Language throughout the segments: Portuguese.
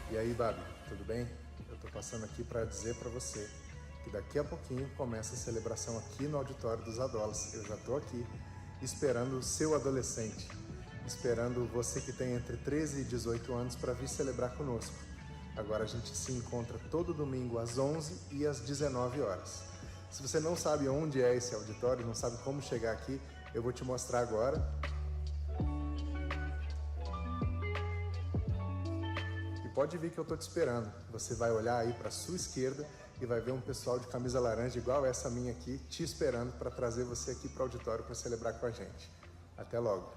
E aí, Babi, tudo bem? Eu tô passando aqui para dizer para você que daqui a pouquinho começa a celebração aqui no auditório dos Adolas. Eu já tô aqui esperando o seu adolescente, esperando você que tem entre 13 e 18 anos para vir celebrar conosco. Agora a gente se encontra todo domingo às 11 e às 19 horas. Se você não sabe onde é esse auditório, não sabe como chegar aqui, eu vou te mostrar agora. E pode vir que eu tô te esperando. Você vai olhar aí para sua esquerda e vai ver um pessoal de camisa laranja igual essa minha aqui, te esperando para trazer você aqui para o auditório para celebrar com a gente. Até logo!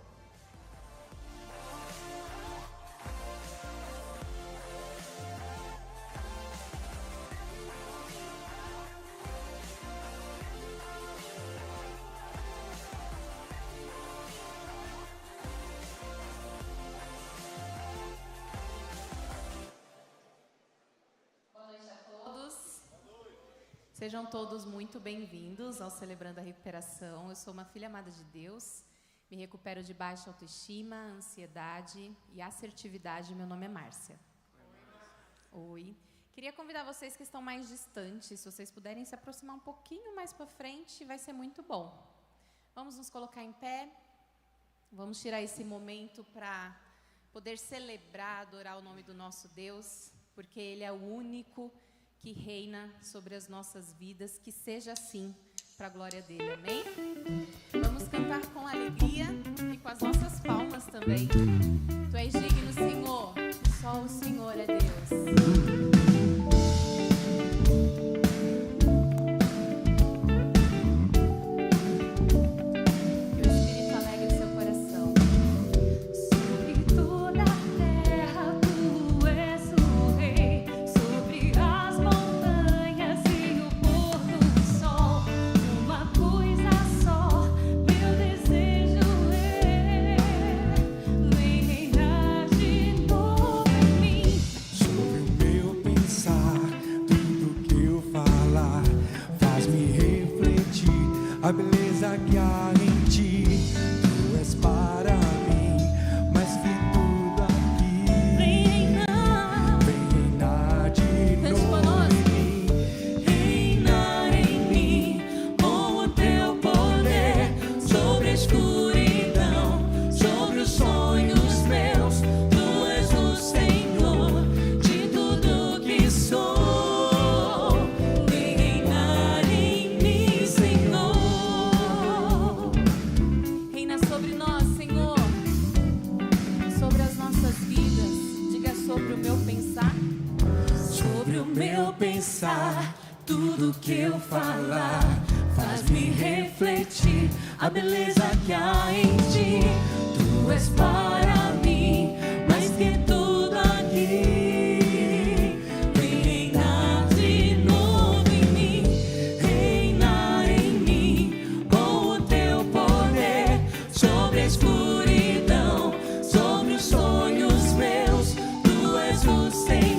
Sejam todos muito bem-vindos ao Celebrando a Recuperação. Eu sou uma filha amada de Deus, me recupero de baixa autoestima, ansiedade e assertividade. Meu nome é Márcia. Oi. Queria convidar vocês que estão mais distantes, se vocês puderem se aproximar um pouquinho mais para frente, vai ser muito bom. Vamos nos colocar em pé, vamos tirar esse momento para poder celebrar, adorar o nome do nosso Deus, porque Ele é o único que reina sobre as nossas vidas, que seja assim, para a glória dele, amém? Vamos cantar com alegria e com as nossas palmas também. Tu és digno, Senhor, só o Senhor é Deus. A beleza que há em ti, tu és para mim, mais que tudo aqui. Vem reinar de novo em mim, reinar em mim, com o teu poder, sobre a escuridão, sobre os sonhos meus. Tu és o Senhor de tudo que sou. Meu pensar, tudo que eu falar, faz-me refletir a beleza que há em ti. Tu és para mim, mais que tudo aqui. Vem reinar de novo em mim, reinar em mim, com o teu poder, sobre a escuridão, sobre os sonhos meus. Tu és o Senhor.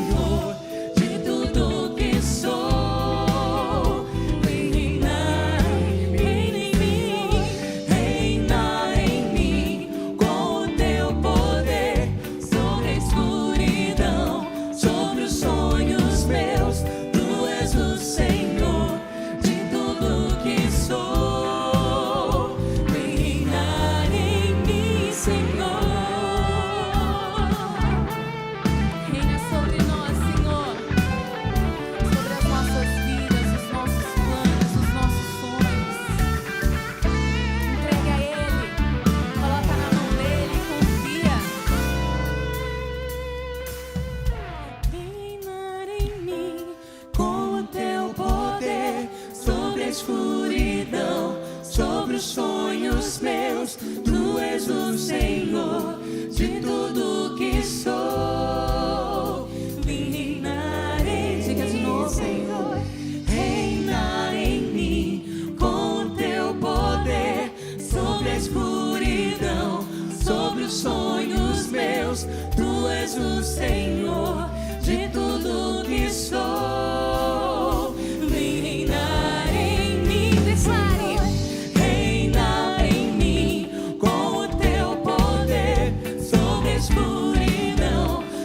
Escuridão, sobre os sonhos meus, tu és o Senhor de tudo que sou. Vem reinar em mim, Senhor, reinar em mim, com o teu poder, sobre a escuridão, sobre os sonhos meus. Tu és o Senhor de tudo que sou.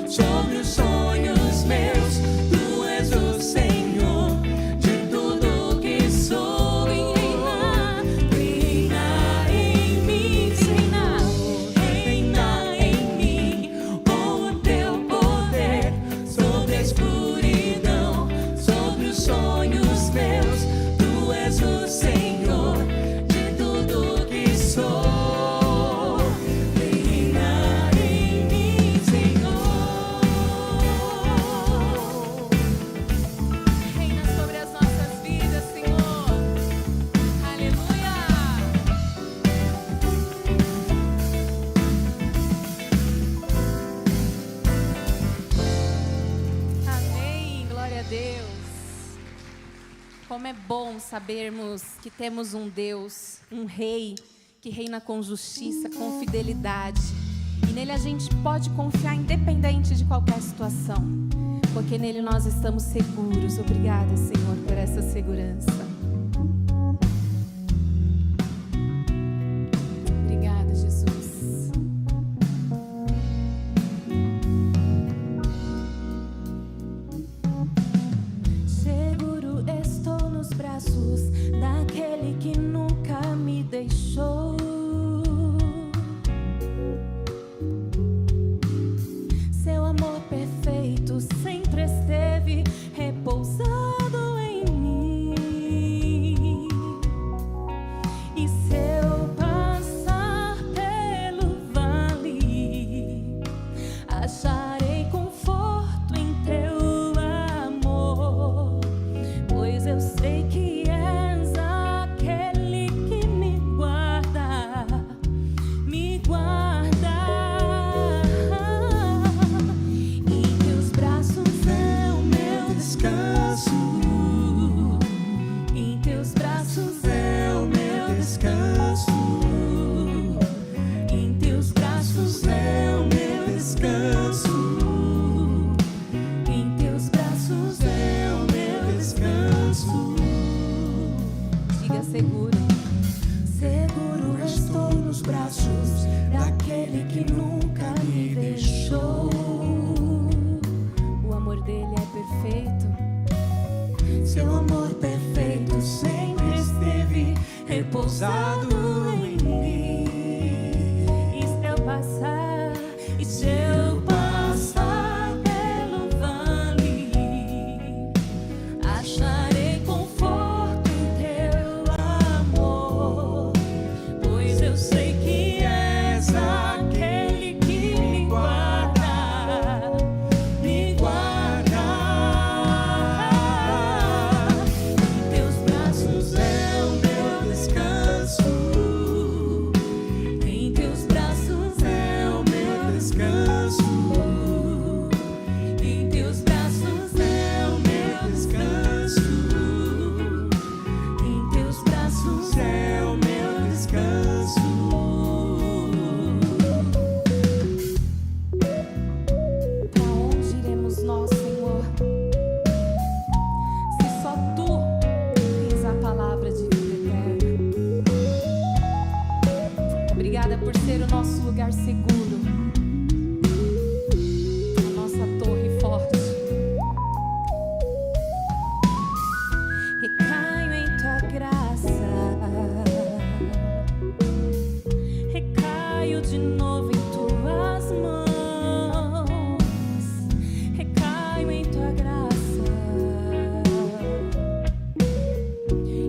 Sobre os sonhos Como é bom sabermos que temos um Deus, um Rei, que reina com justiça, com fidelidade. E nele a gente pode confiar independente de qualquer situação, porque nele nós estamos seguros. Obrigada, Senhor, por essa segurança. Obrigada, Jesus. Seguro estou nos braços daquele que nunca me deixou. Seu amor perfeito sempre esteve repousado em mim. E se eu passar pelo vale, acharei conforto em teu amor, pois eu sei que és aquele que me guarda, me guarda. Em teus braços é o meu descanso. Em teus braços é o meu descanso. Em teus braços é o meu descanso. Em teus braços é o meu descanso. Diga seguro. Seguro estou nos braços daquele que nunca me deixou. O amor dele é perfeito. Seu amor perfeito sempre esteve repousado em mim. E se eu passar, e se eu passar pelo vale, acharei conforto em teu amor, pois eu sei que és aquele que me guarda, me guarda. Em teus braços é o meu descanso. Em teus braços é o meu descanso. Em teus braços é o meu descanso. Em teus braços é o meu descanso. Pra onde iremos nós, Senhor? Se só tu tens a palavra de vida eterna. Obrigada por ser o nosso lugar seguro, a nossa torre forte. Recaio em tua graça, recaio de novo em tuas mãos, recaio em tua graça,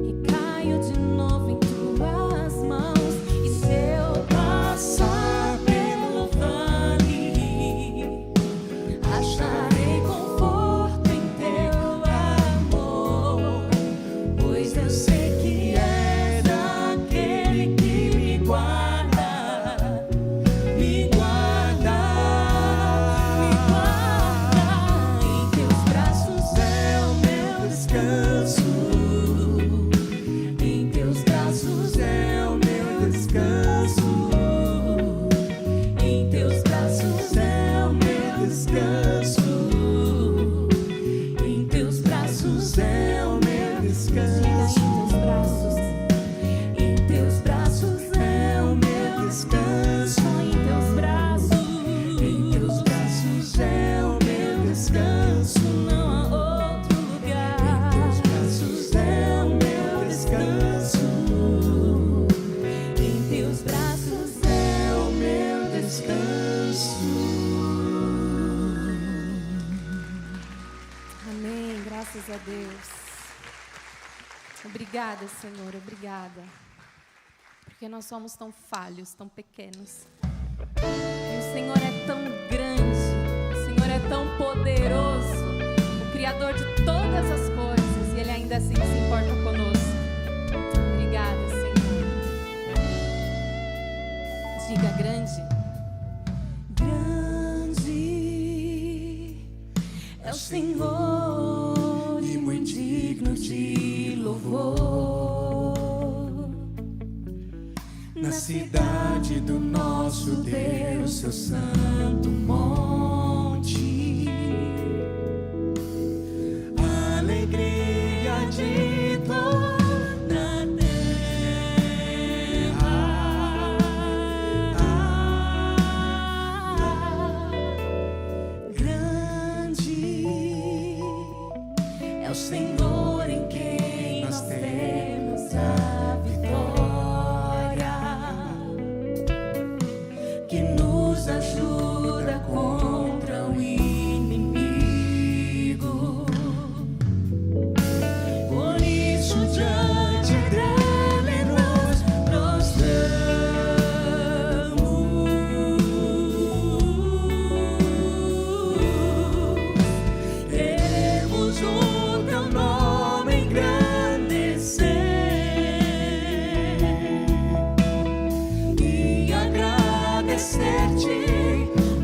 recaio de novo em tuas mãos. E se eu passar pelo vale, acharei conforto em teu amor, pois eu sei que és aquele que me guarda, me guarda, me guarda. Em teus braços é o meu descanso. Em teus braços é o meu descanso. Em teus braços é o meu descanso. Em teus braços é o meu descanso. Em teus braços é o meu descanso. Em teus braços é o meu descanso. Não há outro lugar. Em teus braços é o meu descanso. Em teus braços é o meu descanso. Amém, graças a Deus. Obrigada, Senhor, obrigada. Porque nós somos tão falhos, tão pequenos. E o Senhor é tão grande, o Senhor é tão poderoso, o Criador de todas as coisas, e Ele ainda assim se importa conosco. Obrigada, Senhor. Diga grande. Grande é o Senhor e muito digno de louvor. Na cidade do nosso Deus, seu santo monte, a alegria de toda a terra. Grande é o Senhor em quem nós temos a vitória, que nos ajuda contra o inimigo. Por isso diante dele nós prostramos. Queremos o teu nome engrandecer e agradecer-te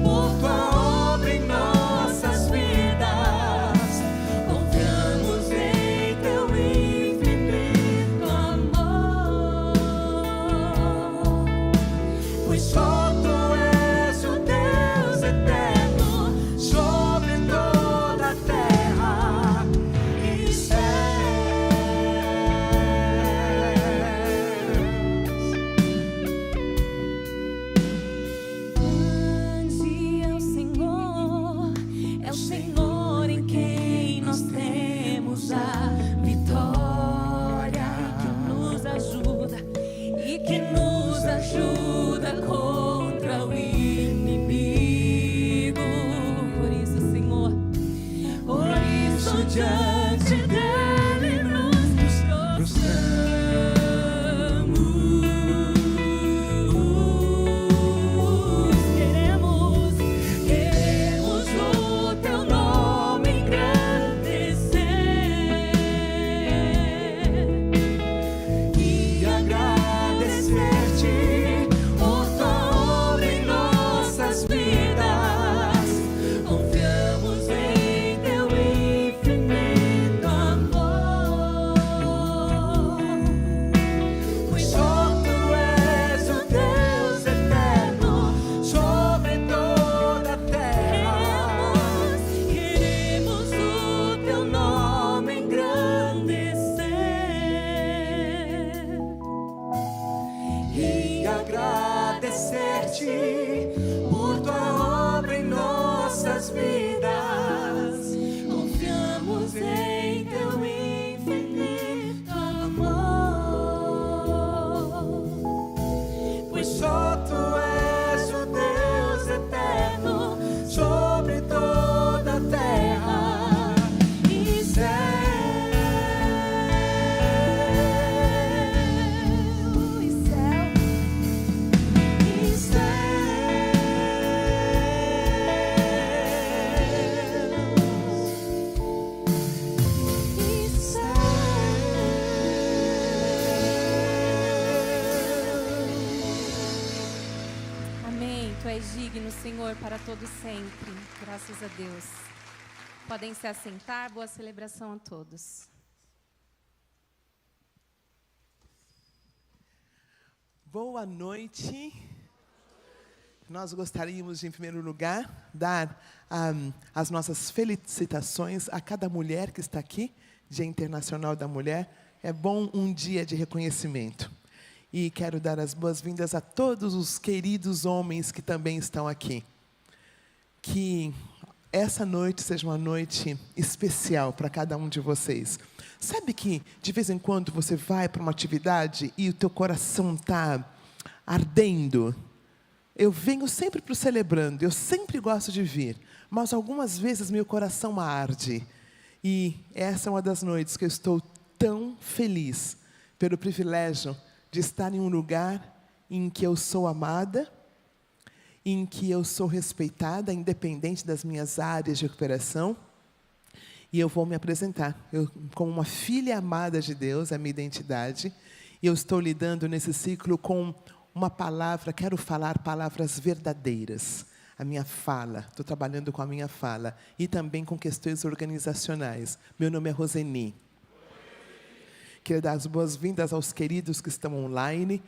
por tua obra em nossas vidas. Confiamos em teu infinito amor, pois só tu és o Deus eterno sobre toda a terra e Grande é o Senhor em quem nós temos a vitória, que nos ajuda e que nos ajuda contra o inimigo. Por isso, Senhor, por isso diante dele nos prostramos. Queremos o teu nome engrandecer e agradecer-te por tua obra em nossas vidas. Confiamos em teu infinito amor, pois só tu és o Deus eterno sobre toda a terra. Queremos o teu nome engrandecer e agradecer-te por tua obra em nossas vidas. Confiamos em teu infinito amor, pois só tu és o Deus eterno sobre toda a terra e céu. Amém. Tu és digno, Senhor, para todo sempre. Graças a Deus. Podem se assentar. Boa celebração a todos. Boa noite. Nós gostaríamos de, em primeiro lugar, dar as nossas felicitações a cada mulher que está aqui, Dia Internacional da Mulher. É bom um dia de reconhecimento. E quero dar as boas-vindas a todos os queridos homens que também estão aqui. Que essa noite seja uma noite especial para cada um de vocês. Sabe que, de vez em quando, você vai para uma atividade e o teu coração está ardendo? Eu venho sempre para o Celebrando, eu sempre gosto de vir, mas algumas vezes meu coração arde. E essa é uma das noites que eu estou tão feliz pelo privilégio de estar em um lugar em que eu sou amada, em que eu sou respeitada, independente das minhas áreas de recuperação. E eu vou me apresentar. Eu, como uma filha amada de Deus, é a minha identidade. E eu estou lidando nesse ciclo com uma palavra, quero falar palavras verdadeiras. A minha fala, estou trabalhando com a minha fala. E também com questões organizacionais. Meu nome é Roseni. Queria dar as boas-vindas aos queridos que estão online.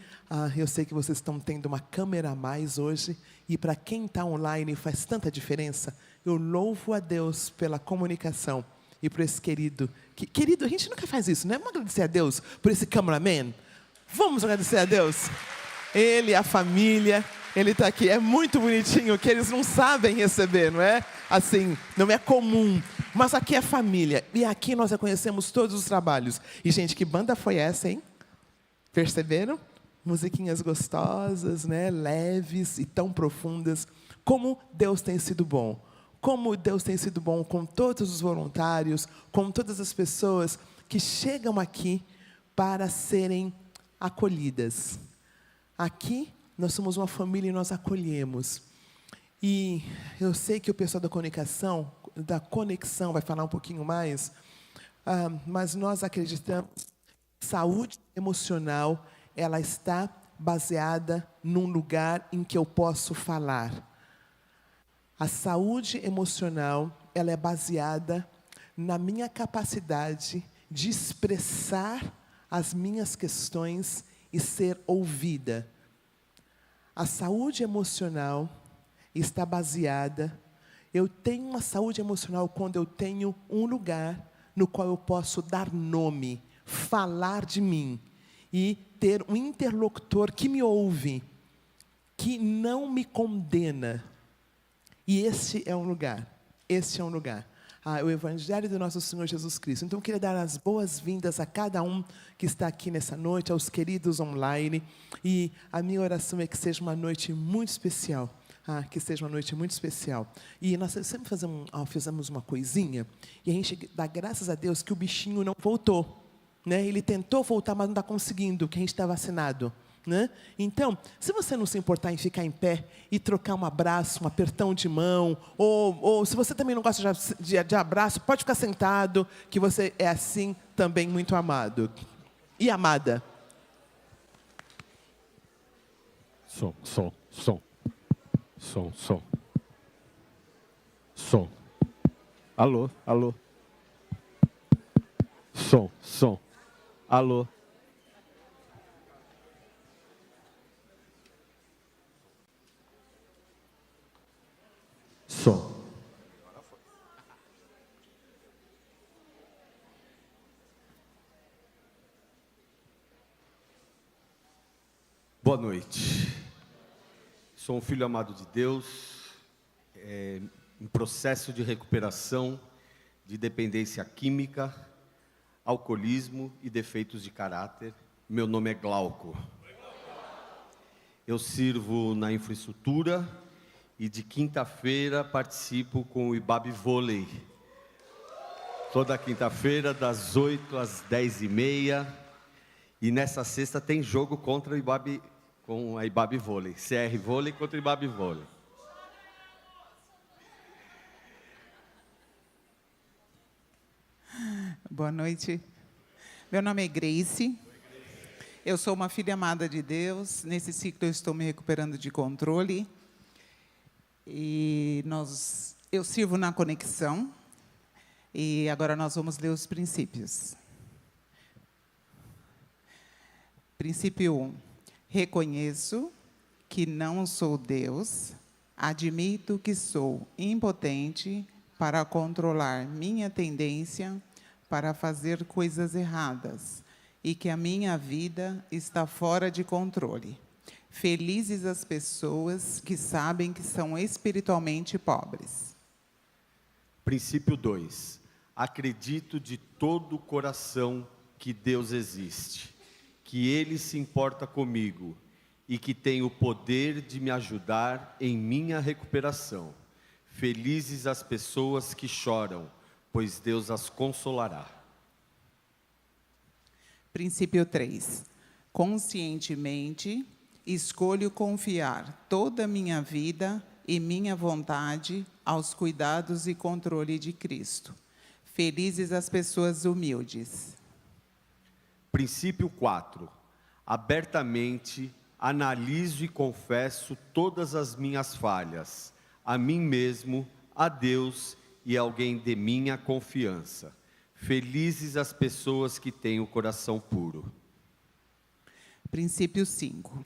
Eu sei que vocês estão tendo uma câmera a mais hoje. E para quem está online faz tanta diferença. Eu louvo a Deus pela comunicação. E por esse querido. Querido, a gente nunca faz isso, né? Vamos agradecer a Deus por esse cameraman? Vamos agradecer a Deus. Ele, a família, ele está aqui. É muito bonitinho, que eles não sabem receber, não é? Assim, não é comum. Mas aqui é família. E aqui nós reconhecemos todos os trabalhos. E, gente, que banda foi essa, hein? Perceberam? Musiquinhas gostosas, né? Leves e tão profundas. Como Deus tem sido bom. Como Deus tem sido bom com todos os voluntários, com todas as pessoas que chegam aqui para serem acolhidas. Aqui, nós somos uma família e nós acolhemos. E eu sei que o pessoal da conexão vai falar um pouquinho mais, mas nós acreditamos que saúde emocional, ela está baseada num lugar em que eu posso falar. A saúde emocional, ela é baseada na minha capacidade de expressar as minhas questões e ser ouvida. A saúde emocional está baseada, eu tenho uma saúde emocional quando eu tenho um lugar no qual eu posso dar nome, falar de mim e ter um interlocutor que me ouve, que não me condena. E esse é um lugar, o Evangelho do nosso Senhor Jesus Cristo. Então, eu queria dar as boas-vindas a cada um que está aqui nessa noite, aos queridos online. E a minha oração é que seja uma noite muito especial. Que seja uma noite muito especial. E nós sempre fizemos uma coisinha, e a gente dá graças a Deus que o bichinho não voltou. Né? Ele tentou voltar, mas não está conseguindo, que a gente está vacinado. Né? Então, se você não se importar em ficar em pé e trocar um abraço, um apertão de mão, ou se você também não gosta de abraço, pode ficar sentado, que você é assim também muito amado. E amada. Som. Alô. Som. Alô. Som. Boa noite. Sou um filho amado de Deus, em processo de recuperação de dependência química, alcoolismo e defeitos de caráter. Meu nome é Glauco. Eu sirvo na infraestrutura e de quinta-feira participo com o Ibabe Vôlei. Toda quinta-feira, das 8 às 10h30. E nessa sexta tem jogo contra o Ibabe, com a Ibabe Vôlei. CR Vôlei contra o Ibabe Vôlei. Boa noite. Meu nome é Grace. Eu sou uma filha amada de Deus. Nesse ciclo eu estou me recuperando de controle. E eu sirvo na conexão. E agora nós vamos ler os princípios. Princípio 1. Reconheço que não sou Deus. Admito que sou impotente para controlar minha tendência para fazer coisas erradas e que a minha vida está fora de controle. Felizes as pessoas que sabem que são espiritualmente pobres. Princípio 2. Acredito de todo o coração que Deus existe, que Ele se importa comigo e que tem o poder de me ajudar em minha recuperação. Felizes as pessoas que choram, pois Deus as consolará. Princípio 3. Conscientemente, escolho confiar toda a minha vida e minha vontade aos cuidados e controle de Cristo. Felizes as pessoas humildes. Princípio 4. Abertamente analiso e confesso todas as minhas falhas, a mim mesmo, a Deus e a alguém de minha confiança. Felizes as pessoas que têm o coração puro. Princípio 5.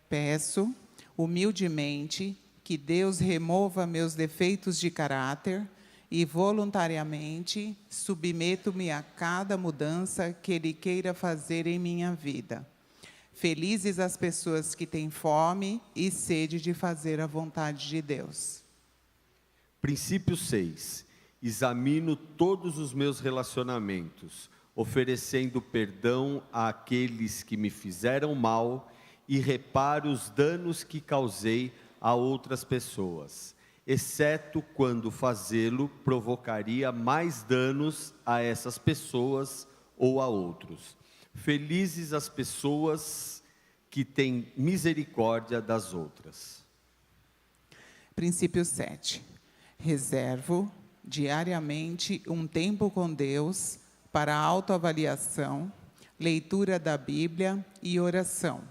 Peço, humildemente, que Deus remova meus defeitos de caráter e voluntariamente submeto-me a cada mudança que Ele queira fazer em minha vida. Felizes as pessoas que têm fome e sede de fazer a vontade de Deus. Princípio 6. Examino todos os meus relacionamentos, oferecendo perdão àqueles que me fizeram mal e reparo os danos que causei a outras pessoas, exceto quando fazê-lo provocaria mais danos a essas pessoas ou a outros. Felizes as pessoas que têm misericórdia das outras. Princípio 7. Reservo diariamente um tempo com Deus para autoavaliação, leitura da Bíblia e oração,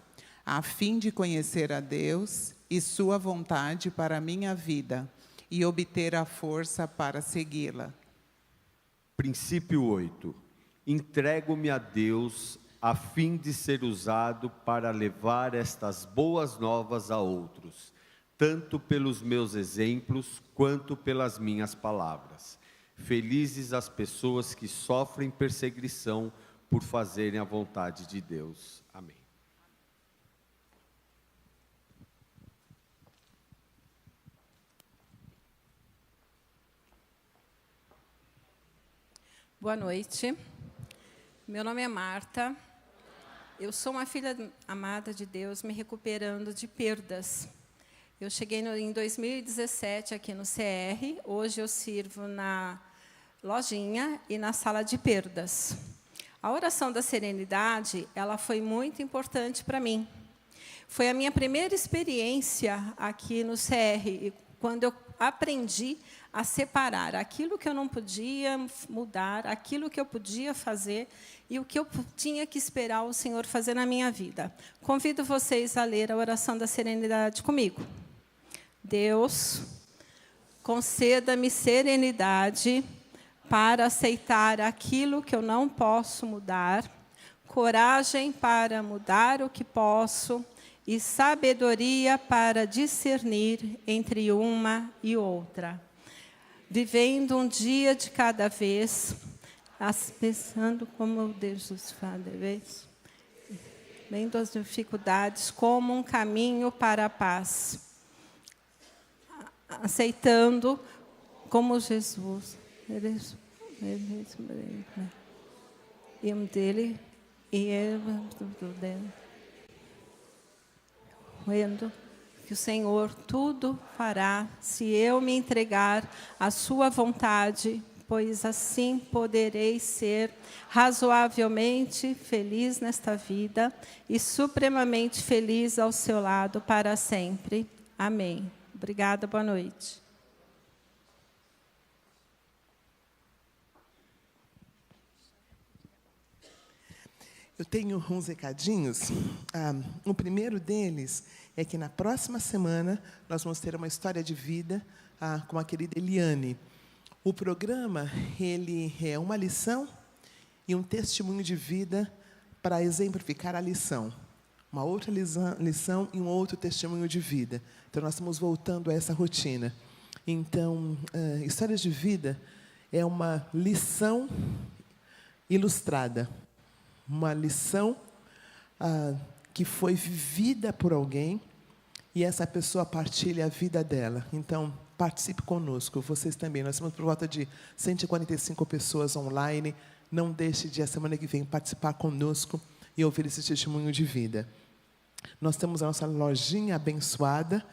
a fim de conhecer a Deus e sua vontade para a minha vida e obter a força para segui-la. Princípio 8. Entrego-me a Deus a fim de ser usado para levar estas boas novas a outros, tanto pelos meus exemplos quanto pelas minhas palavras. Felizes as pessoas que sofrem perseguição por fazerem a vontade de Deus. Amém. Boa noite. Meu nome é Marta. Eu sou uma filha amada de Deus, me recuperando de perdas. Eu cheguei em 2017 aqui no CR. Hoje eu sirvo na lojinha e na sala de perdas. A oração da serenidade, ela foi muito importante para mim. Foi a minha primeira experiência aqui no CR, quando eu aprendi a separar aquilo que eu não podia mudar, aquilo que eu podia fazer e o que eu tinha que esperar o Senhor fazer na minha vida. Convido vocês a ler a oração da serenidade comigo. Deus, conceda-me serenidade para aceitar aquilo que eu não posso mudar, coragem para mudar o que posso e sabedoria para discernir entre uma e outra. Vivendo um dia de cada vez, pensando como Deus faz, vendo as dificuldades como um caminho para a paz, aceitando como Jesus, e dele e vendo que o Senhor tudo fará se eu me entregar à sua vontade, pois assim poderei ser razoavelmente feliz nesta vida e supremamente feliz ao seu lado para sempre. Amém. Obrigada, boa noite. Eu tenho uns recadinhos. O primeiro deles é que na próxima semana nós vamos ter uma história de vida com a querida Eliane. O programa ele é uma lição e um testemunho de vida para exemplificar a lição. Uma outra lição e um outro testemunho de vida. Então, nós estamos voltando a essa rotina. Então, histórias de vida é uma lição ilustrada. Uma lição que foi vivida por alguém e essa pessoa partilha a vida dela. Então, participe conosco, vocês também. Nós estamos por volta de 145 pessoas online. Não deixe de, a semana que vem, participar conosco e ouvir esse testemunho de vida. Nós temos a nossa lojinha abençoada.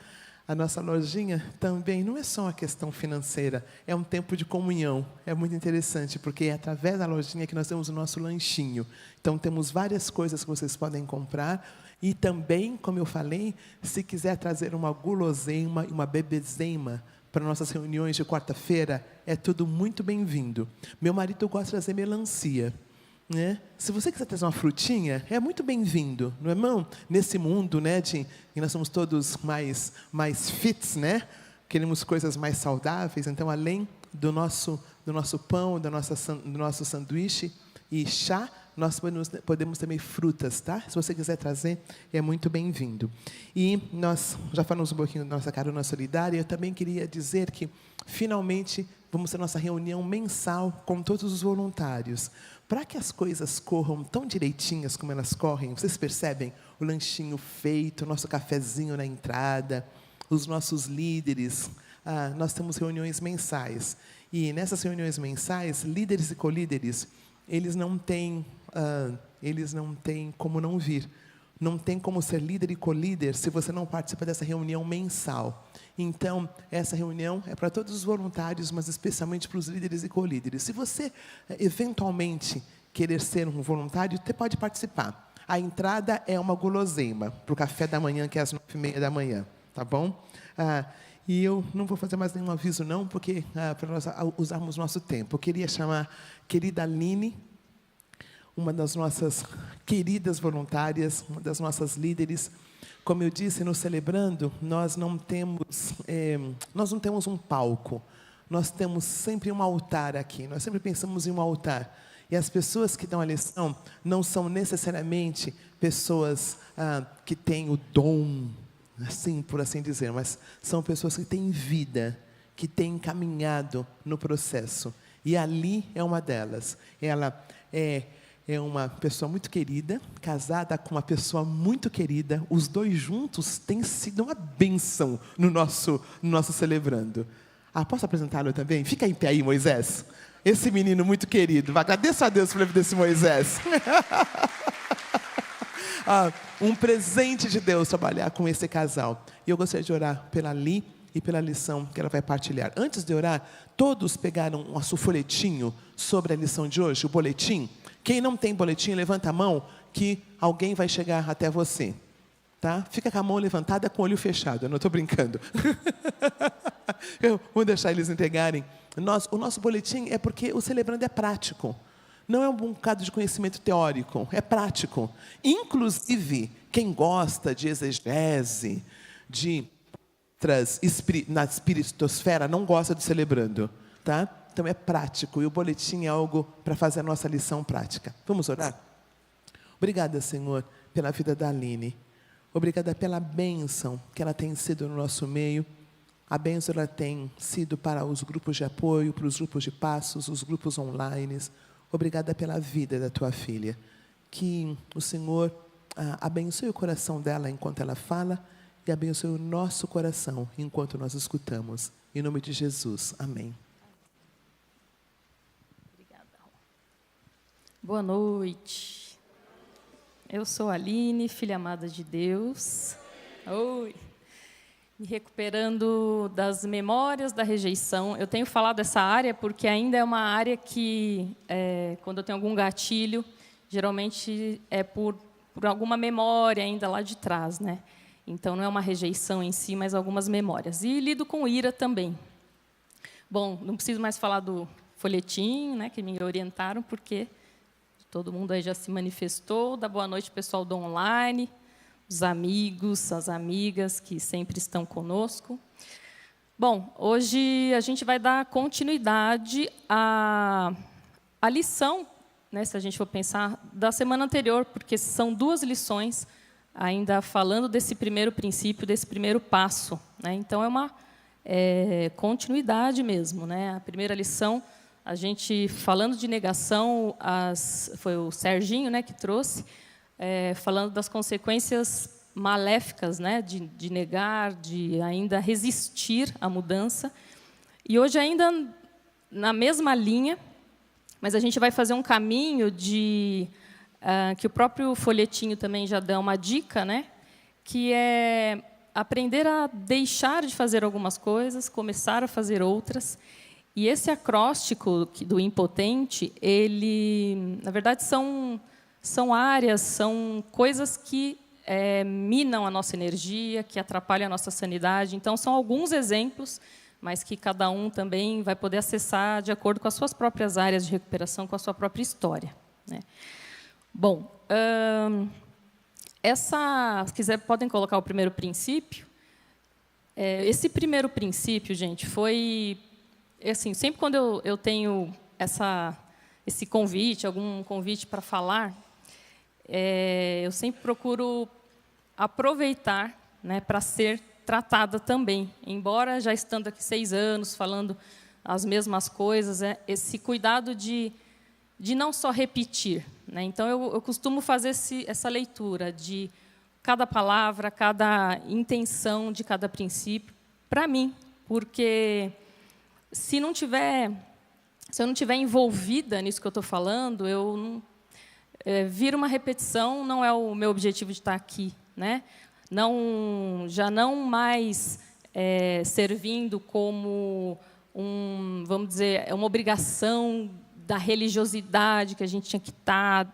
A nossa lojinha também não é só uma questão financeira, é um tempo de comunhão. É muito interessante, porque é através da lojinha que nós temos o nosso lanchinho. Então, temos várias coisas que vocês podem comprar. E também, como eu falei, se quiser trazer uma guloseima e uma bebezeima para nossas reuniões de quarta-feira, é tudo muito bem-vindo. Meu marido gosta de trazer melancia. Né? Se você quiser trazer uma frutinha, é muito bem-vindo, não é, irmão? Nesse mundo, né, que nós somos todos mais fits, né? queremos coisas mais saudáveis, então além do nosso pão, do nosso sanduíche e chá, nós podemos também frutas, tá? Se você quiser trazer, é muito bem-vindo. E nós já falamos um pouquinho da nossa carona solidária, eu também queria dizer que, finalmente, vamos ter nossa reunião mensal com todos os voluntários. Para que as coisas corram tão direitinhas como elas correm, vocês percebem? O lanchinho feito, o nosso cafezinho na entrada, os nossos líderes. Nós temos reuniões mensais. E nessas reuniões mensais, líderes e colíderes, eles não têm como não vir. Não tem como ser líder e colíder se você não participa dessa reunião mensal. Então, essa reunião é para todos os voluntários, mas especialmente para os líderes e colíderes. Se você, eventualmente, querer ser um voluntário, você pode participar. A entrada é uma guloseima para o café da manhã, que é às 9h30 da manhã. Tá bom? E eu não vou fazer mais nenhum aviso, não, porque para nós usarmos nosso tempo. Eu queria chamar a querida Aline, uma das nossas queridas voluntárias, uma das nossas líderes. Como eu disse, no Celebrando, nós não temos um palco. Nós temos sempre um altar aqui. Nós sempre pensamos em um altar. E as pessoas que dão a lição não são necessariamente pessoas que têm o dom, assim, por assim dizer, mas são pessoas que têm vida, que têm caminhado no processo. E Ali é uma delas. Ela é uma pessoa muito querida, casada com uma pessoa muito querida. Os dois juntos têm sido uma bênção no nosso Celebrando. Posso apresentá-lo também? Fica em pé aí, Moisés. Esse menino muito querido. Agradeça a Deus pela vida desse Moisés. Um presente de Deus trabalhar com esse casal. E eu gostaria de orar pela Li e pela lição que ela vai partilhar. Antes de orar, todos pegaram um folhetinho sobre a lição de hoje, o boletim. Quem não tem boletim, levanta a mão, que alguém vai chegar até você. Tá? Fica com a mão levantada, com o olho fechado. Eu não estou brincando. Eu vou deixar eles entregarem. O nosso boletim é porque o Celebrando é prático. Não é um bocado de conhecimento teórico, é prático. Inclusive, quem gosta de exegese, na espiritosfera, não gosta de Celebrando. Tá? Então é prático, e o boletim é algo para fazer a nossa lição prática. Vamos orar? Obrigada, Senhor, pela vida da Aline. Obrigada pela bênção que ela tem sido no nosso meio. A bênção ela tem sido para os grupos de apoio, para os grupos de passos, os grupos online. Obrigada pela vida da tua filha. Que o Senhor abençoe o coração dela enquanto ela fala e abençoe o nosso coração enquanto nós escutamos. Em nome de Jesus. Amém. Boa noite. Eu sou a Aline, filha amada de Deus. Oi. Me recuperando das memórias da rejeição. Eu tenho falado dessa área porque ainda é uma área que, quando eu tenho algum gatilho, geralmente é por alguma memória ainda lá de trás, né? Então, não é uma rejeição em si, mas algumas memórias. E lido com ira também. Bom, não preciso mais falar do folhetim, né, que me orientaram, porque todo mundo aí já se manifestou. Dá boa noite, pessoal do online, os amigos, as amigas que sempre estão conosco. Bom, hoje a gente vai dar continuidade à lição, né, se a gente for pensar, da semana anterior, porque são 2 lições, ainda falando desse primeiro princípio, desse primeiro passo, né? Então, é uma continuidade mesmo, né? A primeira lição, a gente, falando de negação, foi o Serginho, né, que trouxe, falando das consequências maléficas, né, de negar, de ainda resistir à mudança. E hoje, ainda na mesma linha, mas a gente vai fazer um caminho que o próprio folhetinho também já dá uma dica, né, que é aprender a deixar de fazer algumas coisas, começar a fazer outras. E esse acróstico do impotente, ele, na verdade, são áreas, são coisas que minam a nossa energia, que atrapalham a nossa sanidade. Então, são alguns exemplos, mas que cada um também vai poder acessar de acordo com as suas próprias áreas de recuperação, com a sua própria história, né? Bom, se quiser, podem colocar o primeiro princípio. Esse primeiro princípio, gente, foi... Assim, sempre quando eu tenho esse convite, algum convite para falar, eu sempre procuro aproveitar, né, para ser tratada também. Embora já estando aqui 6 anos, falando as mesmas coisas, esse cuidado de não só repetir, né? Então, eu costumo fazer essa leitura de cada palavra, cada intenção de cada princípio, para mim, porque se eu não tiver envolvida nisso que eu estou falando, vira uma repetição, não é o meu objetivo de estar aqui, né? Já não mais servindo como vamos dizer, uma obrigação da religiosidade que a gente tinha que estar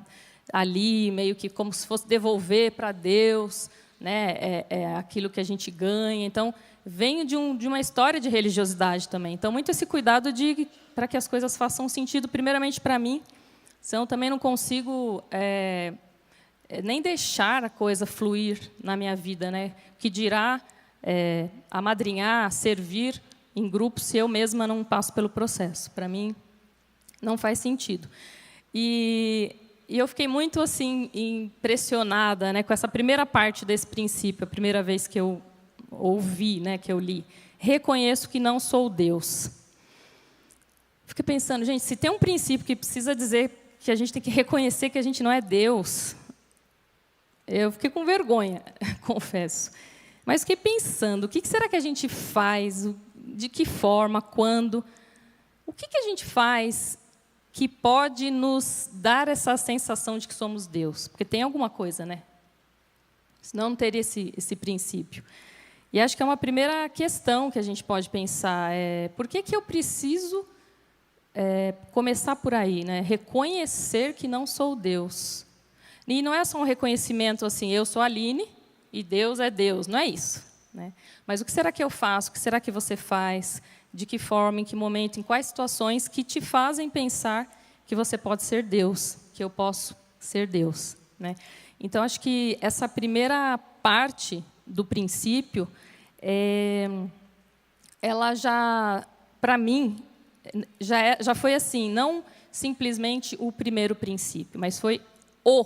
ali, meio que como se fosse devolver para Deus, né, aquilo que a gente ganha. Então, venho de uma história de religiosidade também. Então, muito esse cuidado para que as coisas façam sentido, primeiramente para mim, senão também não consigo nem deixar a coisa fluir na minha vida, né? Que dirá amadrinhar, servir em grupo, se eu mesma não passo pelo processo. Para mim, não faz sentido. E eu fiquei muito assim impressionada, né, com essa primeira parte desse princípio, a primeira vez que eu ouvi, né, que eu li. Reconheço que não sou Deus. Fiquei pensando, gente, se tem um princípio que precisa dizer que a gente tem que reconhecer que a gente não é Deus, eu fiquei com vergonha, confesso. Mas fiquei pensando, o que será que a gente faz, de que forma, quando? O que a gente faz que pode nos dar essa sensação de que somos Deus? Porque tem alguma coisa, né? Senão não teria esse princípio. E acho que é uma primeira questão que a gente pode pensar. Por que eu preciso começar por aí, né? Reconhecer que não sou Deus. E não é só um reconhecimento assim, eu sou a Aline e Deus é Deus. Não é isso, né? Mas o que será que eu faço? O que será que você faz? De que forma, em que momento, em quais situações que te fazem pensar que você pode ser Deus, que eu posso ser Deus, né? Então, acho que essa primeira parte do princípio, ela já, para mim, já foi assim, não simplesmente o primeiro princípio, mas foi o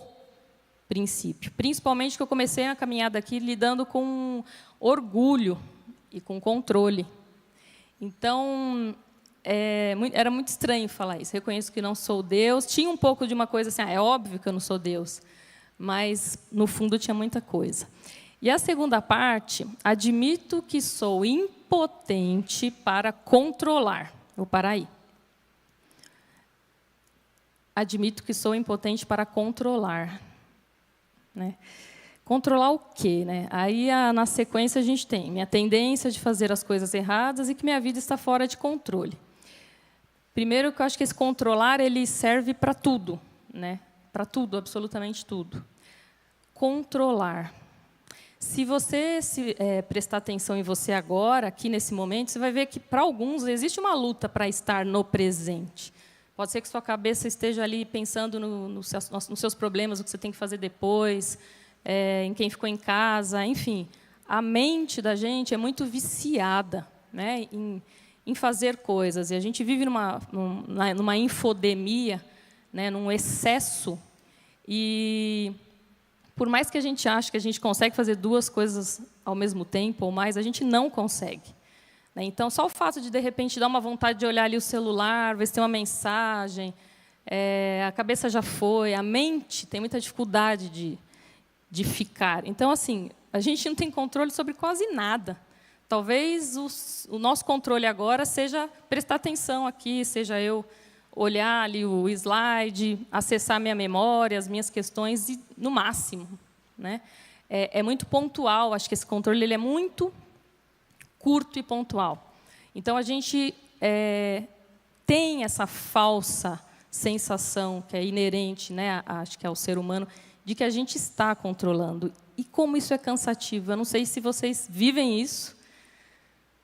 princípio. Principalmente que eu comecei a caminhada aqui lidando com orgulho e com controle. Então, era muito estranho falar isso. Reconheço que não sou Deus. Tinha um pouco de uma coisa assim, é óbvio que eu não sou Deus. Mas, no fundo, tinha muita coisa. E a segunda parte, admito que sou impotente para controlar. Vou parar aí. Admito que sou impotente para controlar. Né? Controlar o quê? Né? Aí, na sequência, a gente tem minha tendência de fazer as coisas erradas e que minha vida está fora de controle. Primeiro, que eu acho que esse controlar ele serve para tudo, né? Para tudo, absolutamente tudo. Controlar. Se você prestar atenção em você agora, aqui nesse momento, você vai ver que, para alguns, existe uma luta para estar no presente. Pode ser que sua cabeça esteja ali pensando nos seus problemas, o que você tem que fazer depois, em quem ficou em casa, enfim. A mente da gente é muito viciada, né, em fazer coisas. E a gente vive numa infodemia, né, num excesso. E, por mais que a gente ache que a gente consegue fazer 2 coisas ao mesmo tempo ou mais, a gente não consegue. Então, só o fato de repente, dar uma vontade de olhar ali o celular, ver se tem uma mensagem, a cabeça já foi, a mente tem muita dificuldade de ficar. Então, assim, a gente não tem controle sobre quase nada. Talvez o nosso controle agora seja prestar atenção aqui, seja eu olhar ali o slide, acessar minha memória, as minhas questões, e, no máximo. Né? É muito pontual, acho que esse controle ele é muito curto e pontual. Então, a gente tem essa falsa sensação que é inerente, né, acho que é ao ser humano, de que a gente está controlando. E como isso é cansativo. Eu não sei se vocês vivem isso,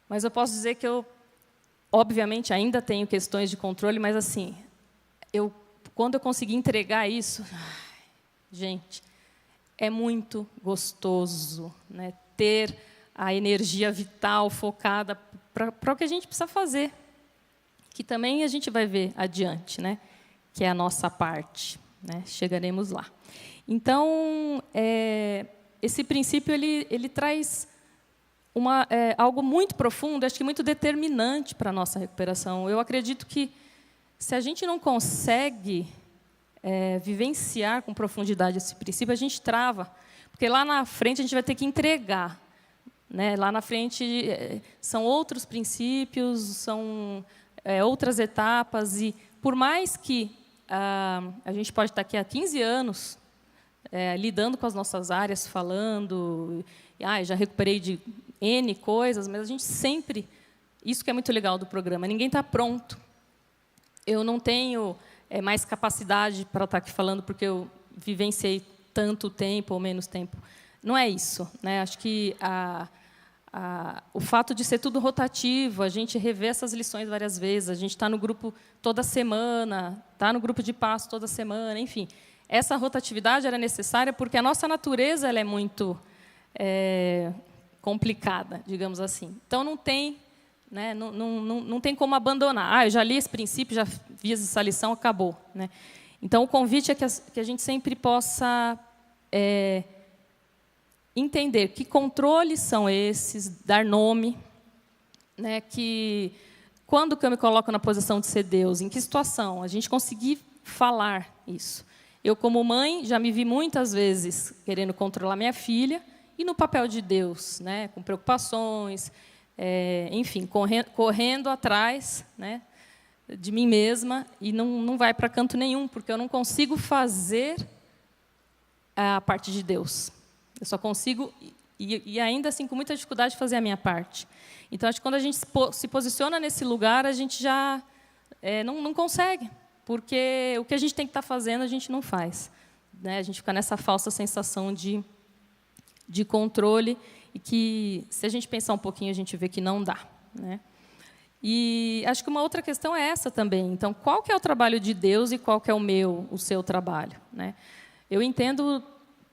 mas eu posso dizer que eu, obviamente, ainda tenho questões de controle, mas, assim, quando eu consegui entregar isso, gente, é muito gostoso, né, ter a energia vital focada para o que a gente precisa fazer, que também a gente vai ver adiante, né? Que é a nossa parte, né? Chegaremos lá. Então, esse princípio ele traz algo muito profundo, acho que muito determinante para a nossa recuperação. Eu acredito que, se a gente não consegue vivenciar com profundidade esse princípio, a gente trava, porque lá na frente a gente vai ter que entregar, né? Lá na frente são outros princípios, são outras etapas, e por mais que a gente pode estar aqui há 15 anos lidando com as nossas áreas, falando, já recuperei de N coisas, mas a gente sempre, isso que é muito legal do programa, ninguém está pronto. Eu não tenho mais capacidade para estar aqui falando porque eu vivenciei tanto tempo ou menos tempo. Não é isso, né? Acho que o fato de ser tudo rotativo, a gente rever essas lições várias vezes, a gente está no grupo toda semana, está no grupo de passo toda semana, enfim. Essa rotatividade era necessária porque a nossa natureza ela é muito complicada, digamos assim. Então, não tem, né, não tem como abandonar. Eu já li esse princípio, já fiz essa lição, acabou, né? Então, o convite é que a gente sempre possa entender que controles são esses, dar nome, né, que quando que eu me coloco na posição de ser Deus, em que situação, a gente conseguir falar isso. Eu, como mãe, já me vi muitas vezes querendo controlar minha filha, e no papel de Deus, né, com preocupações, enfim, correndo atrás, né, de mim mesma, e não vai para canto nenhum, porque eu não consigo fazer a parte de Deus. Eu só consigo, e ainda assim, com muita dificuldade, fazer a minha parte. Então, acho que quando a gente se posiciona nesse lugar, a gente já não consegue, porque o que a gente tem que estar fazendo, a gente não faz, né? A gente fica nessa falsa sensação de controle, e que, se a gente pensar um pouquinho, a gente vê que não dá, né? E acho que uma outra questão é essa também. Então, qual que é o trabalho de Deus e qual que é o seu trabalho, né? Eu entendo,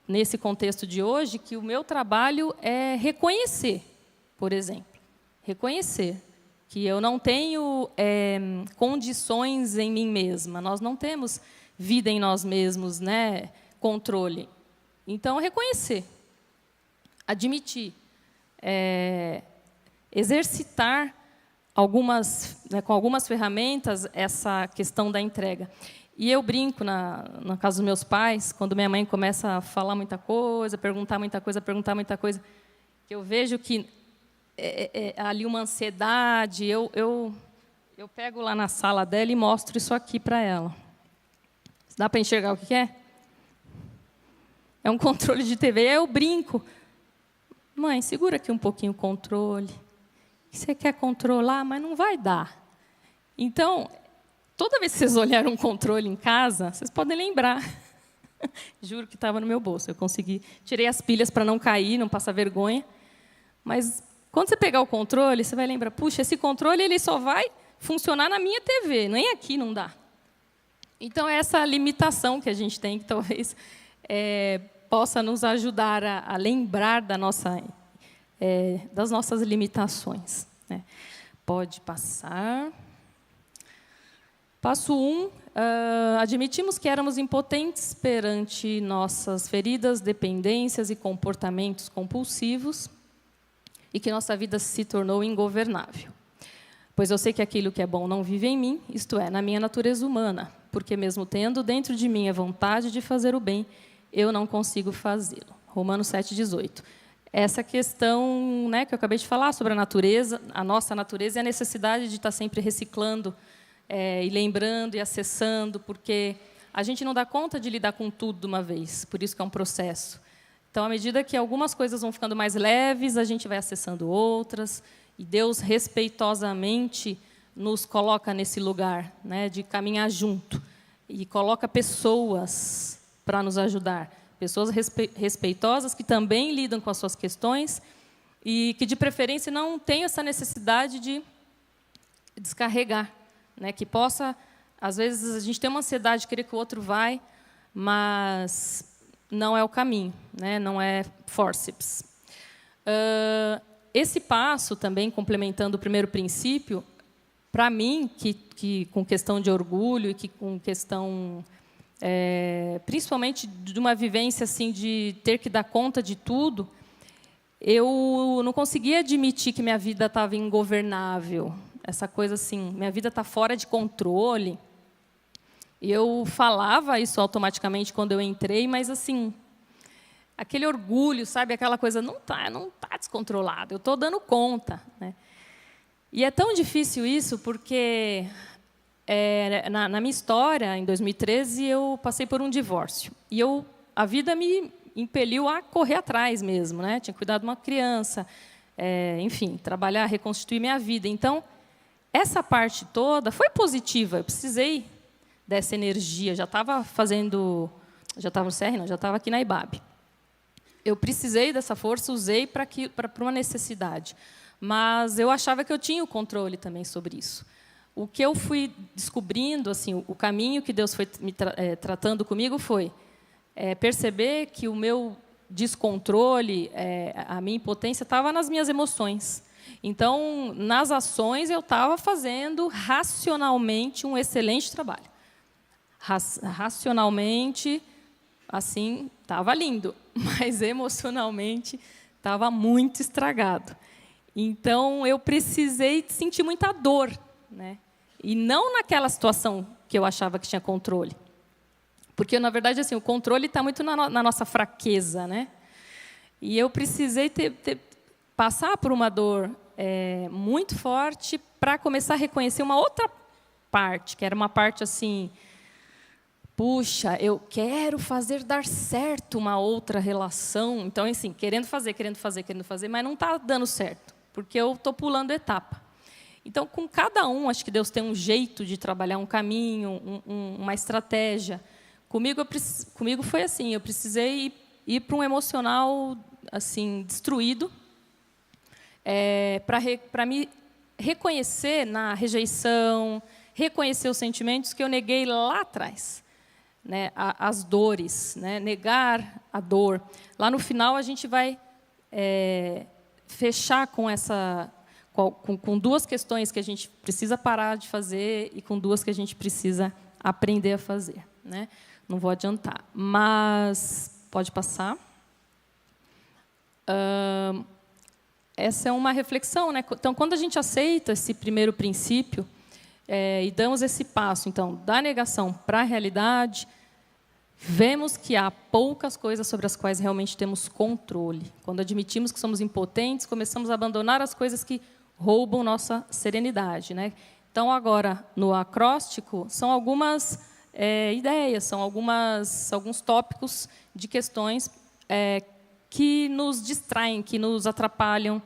nesse contexto de hoje, que o meu trabalho é reconhecer, por exemplo, reconhecer que eu não tenho condições em mim mesma, nós não temos vida em nós mesmos, né? Controle. Então, reconhecer, admitir, exercitar com algumas ferramentas essa questão da entrega. E eu brinco na casa dos meus pais, quando minha mãe começa a falar muita coisa, perguntar muita coisa, que eu vejo que ali uma ansiedade, eu pego lá na sala dela e mostro isso aqui para ela. Dá para enxergar o que é? É um controle de TV. Aí eu brinco. Mãe, segura aqui um pouquinho o controle. Você quer controlar, mas não vai dar. Então, toda vez que vocês olharam um controle em casa, vocês podem lembrar. Juro que estava no meu bolso. Eu consegui, tirei as pilhas para não cair, não passar vergonha. Mas quando você pegar o controle, você vai lembrar, puxa, esse controle ele só vai funcionar na minha TV, nem aqui não dá. Então, é essa limitação que a gente tem, que talvez possa nos ajudar a lembrar das nossas limitações, né? Pode passar. Passo 1. Admitimos que éramos impotentes perante nossas feridas, dependências e comportamentos compulsivos, e que nossa vida se tornou ingovernável. Pois eu sei que aquilo que é bom não vive em mim, isto é, na minha natureza humana, porque mesmo tendo dentro de mim a vontade de fazer o bem, eu não consigo fazê-lo. Romanos 7,18. Essa questão, né, que eu acabei de falar sobre a natureza, a nossa natureza, e a necessidade de estar sempre reciclando, e lembrando e acessando, porque a gente não dá conta de lidar com tudo de uma vez, por isso que é um processo. Então, à medida que algumas coisas vão ficando mais leves, a gente vai acessando outras, e Deus respeitosamente nos coloca nesse lugar, né, de caminhar junto, e coloca pessoas para nos ajudar, pessoas respeitosas que também lidam com as suas questões e que, de preferência, não têm essa necessidade de descarregar, né, que possa, às vezes, a gente tem uma ansiedade de querer que o outro vai, mas não é o caminho, né, não é forceps. esse passo também, complementando o primeiro princípio, para mim, que com questão de orgulho e que com questão, principalmente de uma vivência assim de ter que dar conta de tudo, eu não conseguia admitir que minha vida estava ingovernável. Essa coisa assim, minha vida está fora de controle. E eu falava isso automaticamente quando eu entrei, mas assim, aquele orgulho, sabe, aquela coisa, não tá descontrolado, eu estou dando conta, né? E é tão difícil isso porque na minha história, em 2013, eu passei por um divórcio e a vida me impeliu a correr atrás mesmo, né? Tinha cuidado de uma criança, enfim, trabalhar, reconstituir minha vida. Então, essa parte toda foi positiva. Eu precisei dessa energia. Já estava no CR, não, já estava aqui na IBAB. Eu precisei dessa força, usei para uma necessidade. Mas eu achava que eu tinha o controle também sobre isso. O que eu fui descobrindo, assim, o caminho que Deus foi tratando comigo foi perceber que o meu descontrole, a minha impotência, estava nas minhas emoções. Então, nas ações, eu estava fazendo racionalmente um excelente trabalho. Racionalmente, assim, estava lindo, mas emocionalmente estava muito estragado. Então, eu precisei sentir muita dor, né? E não naquela situação que eu achava que tinha controle. Porque, na verdade, assim, o controle está muito na nossa fraqueza, né? E eu precisei passar por uma dor muito forte para começar a reconhecer uma outra parte, que era uma parte assim, puxa, eu quero fazer dar certo uma outra relação. Então, assim, querendo fazer, mas não está dando certo, porque eu estou pulando etapa. Então, com cada um, acho que Deus tem um jeito de trabalhar, um caminho, uma estratégia. Comigo foi assim, eu precisei ir para um emocional assim destruído, para me reconhecer na rejeição, reconhecer os sentimentos que eu neguei lá atrás, né? As dores, né? Negar a dor. Lá no final a gente vai fechar com duas questões que a gente precisa parar de fazer e com duas que a gente precisa aprender a fazer, né? Não vou adiantar, mas pode passar. Essa é uma reflexão, né? Então, quando a gente aceita esse primeiro princípio e damos esse passo, então, da negação para a realidade, vemos que há poucas coisas sobre as quais realmente temos controle. Quando admitimos que somos impotentes, começamos a abandonar as coisas que roubam nossa serenidade, né? Então, agora, no acróstico, são algumas ideias, são alguns tópicos de questões que nos distraem, que nos atrapalham,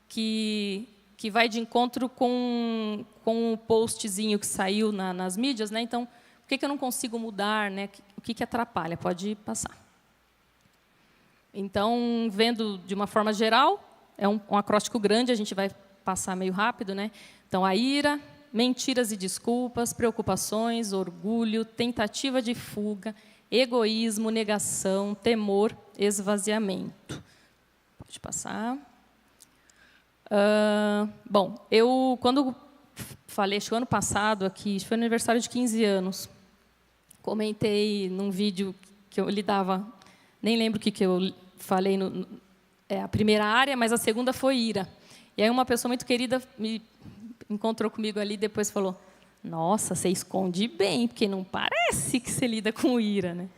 que vai de encontro com o postzinho que saiu nas mídias, né? Então, por que eu não consigo mudar, né? O que atrapalha? Pode passar. Então, vendo de uma forma geral, é um acróstico grande, a gente vai passar meio rápido, né? Então, a ira, mentiras e desculpas, preocupações, orgulho, tentativa de fuga, egoísmo, negação, temor, esvaziamento. Pode passar. Bom, eu, quando falei, acho que o ano passado, aqui, foi no aniversário de 15 anos, comentei num vídeo que eu lidava, nem lembro o que eu falei, a primeira área, mas a segunda foi ira. E aí uma pessoa muito querida me encontrou comigo ali e depois falou, nossa, você esconde bem, porque não parece que você lida com ira, né?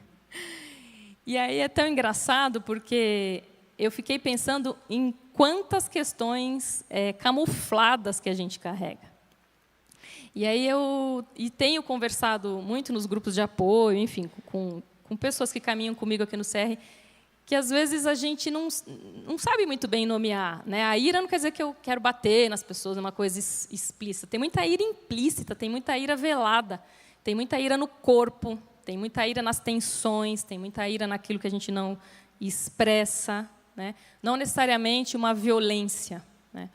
E aí é tão engraçado, porque eu fiquei pensando em quantas questões camufladas que a gente carrega. E aí eu tenho conversado muito nos grupos de apoio, enfim, com pessoas que caminham comigo aqui no CR, que às vezes a gente não sabe muito bem nomear, né? A ira não quer dizer que eu quero bater nas pessoas, é uma coisa explícita. Tem muita ira implícita, tem muita ira velada, tem muita ira no corpo, tem muita ira nas tensões, tem muita ira naquilo que a gente não expressa, né? Não necessariamente uma violência, né?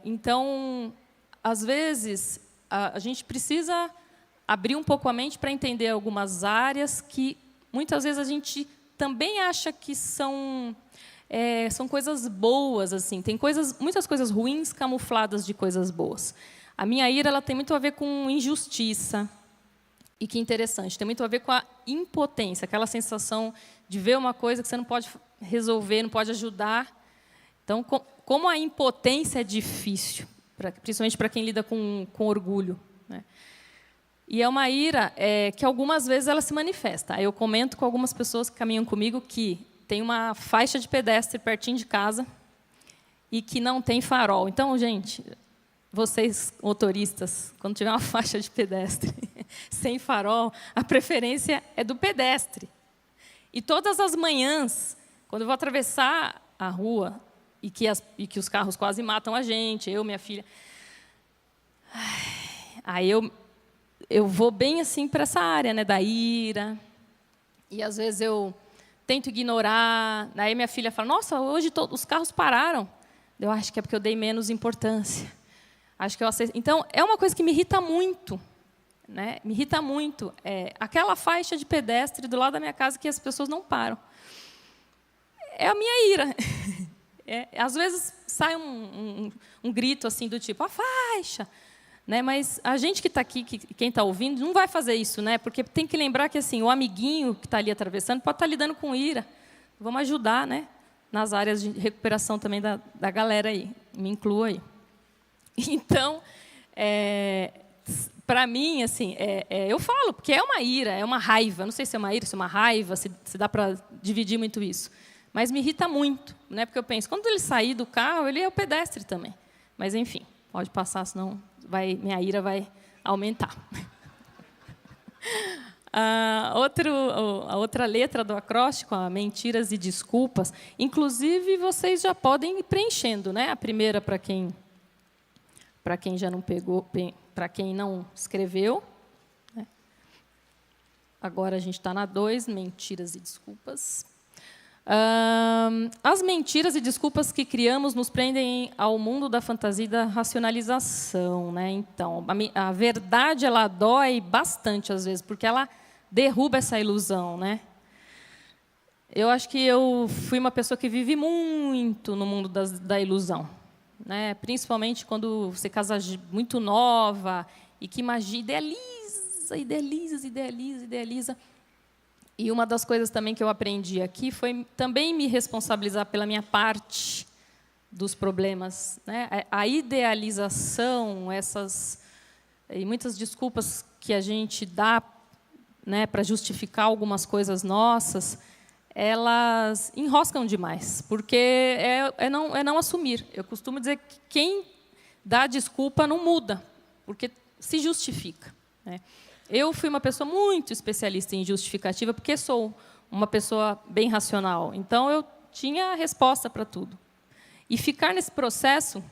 Então, às vezes, a gente precisa abrir um pouco a mente para entender algumas áreas que, muitas vezes, a gente também acha que são são coisas boas, assim. Tem muitas coisas ruins camufladas de coisas boas. A minha ira ela tem muito a ver com injustiça. E que interessante, tem muito a ver com a impotência, aquela sensação de ver uma coisa que você não pode resolver, não pode ajudar. Então, como a impotência é difícil, principalmente para quem lida com orgulho, né? E é uma ira que algumas vezes ela se manifesta. Aí eu comento com algumas pessoas que caminham comigo que tem uma faixa de pedestre pertinho de casa e que não tem farol. Então, gente, vocês motoristas, quando tiver uma faixa de pedestre sem farol, a preferência é do pedestre. E todas as manhãs, quando eu vou atravessar a rua e que os carros quase matam a gente, eu, minha filha, aí eu vou bem assim para essa área, né, da ira. E às vezes eu tento ignorar. Aí minha filha fala: "Nossa, hoje os carros pararam". Eu acho que é porque eu dei menos importância. Acho que eu aceito. Então é uma coisa que me irrita muito. Né? Me irrita muito. Aquela faixa de pedestre do lado da minha casa que as pessoas não param. É a minha ira. Às vezes sai um grito assim do tipo: a faixa. Né? Mas a gente que está aqui, quem está ouvindo, não vai fazer isso, né? Porque tem que lembrar que assim, o amiguinho que está ali atravessando pode estar lidando com ira. Vamos ajudar, né? Nas áreas de recuperação também da galera aí. Me incluo aí. Então, para mim, assim, eu falo, porque é uma ira, é uma raiva. Não sei se é uma ira, se é uma raiva, se dá para dividir muito isso. Mas me irrita muito, né? Porque eu penso, quando ele sair do carro, ele é o pedestre também. Mas, enfim, pode passar, senão minha ira vai aumentar. A outra letra do acróstico, mentiras e desculpas, inclusive vocês já podem ir preenchendo, né? A primeira, para quem já não pegou, para quem não escreveu. Né? Agora a gente está na 2, mentiras e desculpas. As mentiras e desculpas que criamos nos prendem ao mundo da fantasia e da racionalização. Né? Então, a verdade ela dói bastante, às vezes, porque ela derruba essa ilusão. Né? Eu acho que eu fui uma pessoa que vive muito no mundo da ilusão. Né? Principalmente quando você casa muito nova e que idealiza. E uma das coisas também que eu aprendi aqui foi também me responsabilizar pela minha parte dos problemas. Né? A idealização, e muitas desculpas que a gente dá, né, para justificar algumas coisas nossas, elas enroscam demais, porque é não assumir. Eu costumo dizer que quem dá desculpa não muda, porque se justifica. Né? Eu fui uma pessoa muito especialista em justificativa, porque sou uma pessoa bem racional. Então, eu tinha a resposta para tudo. E ficar nesse processo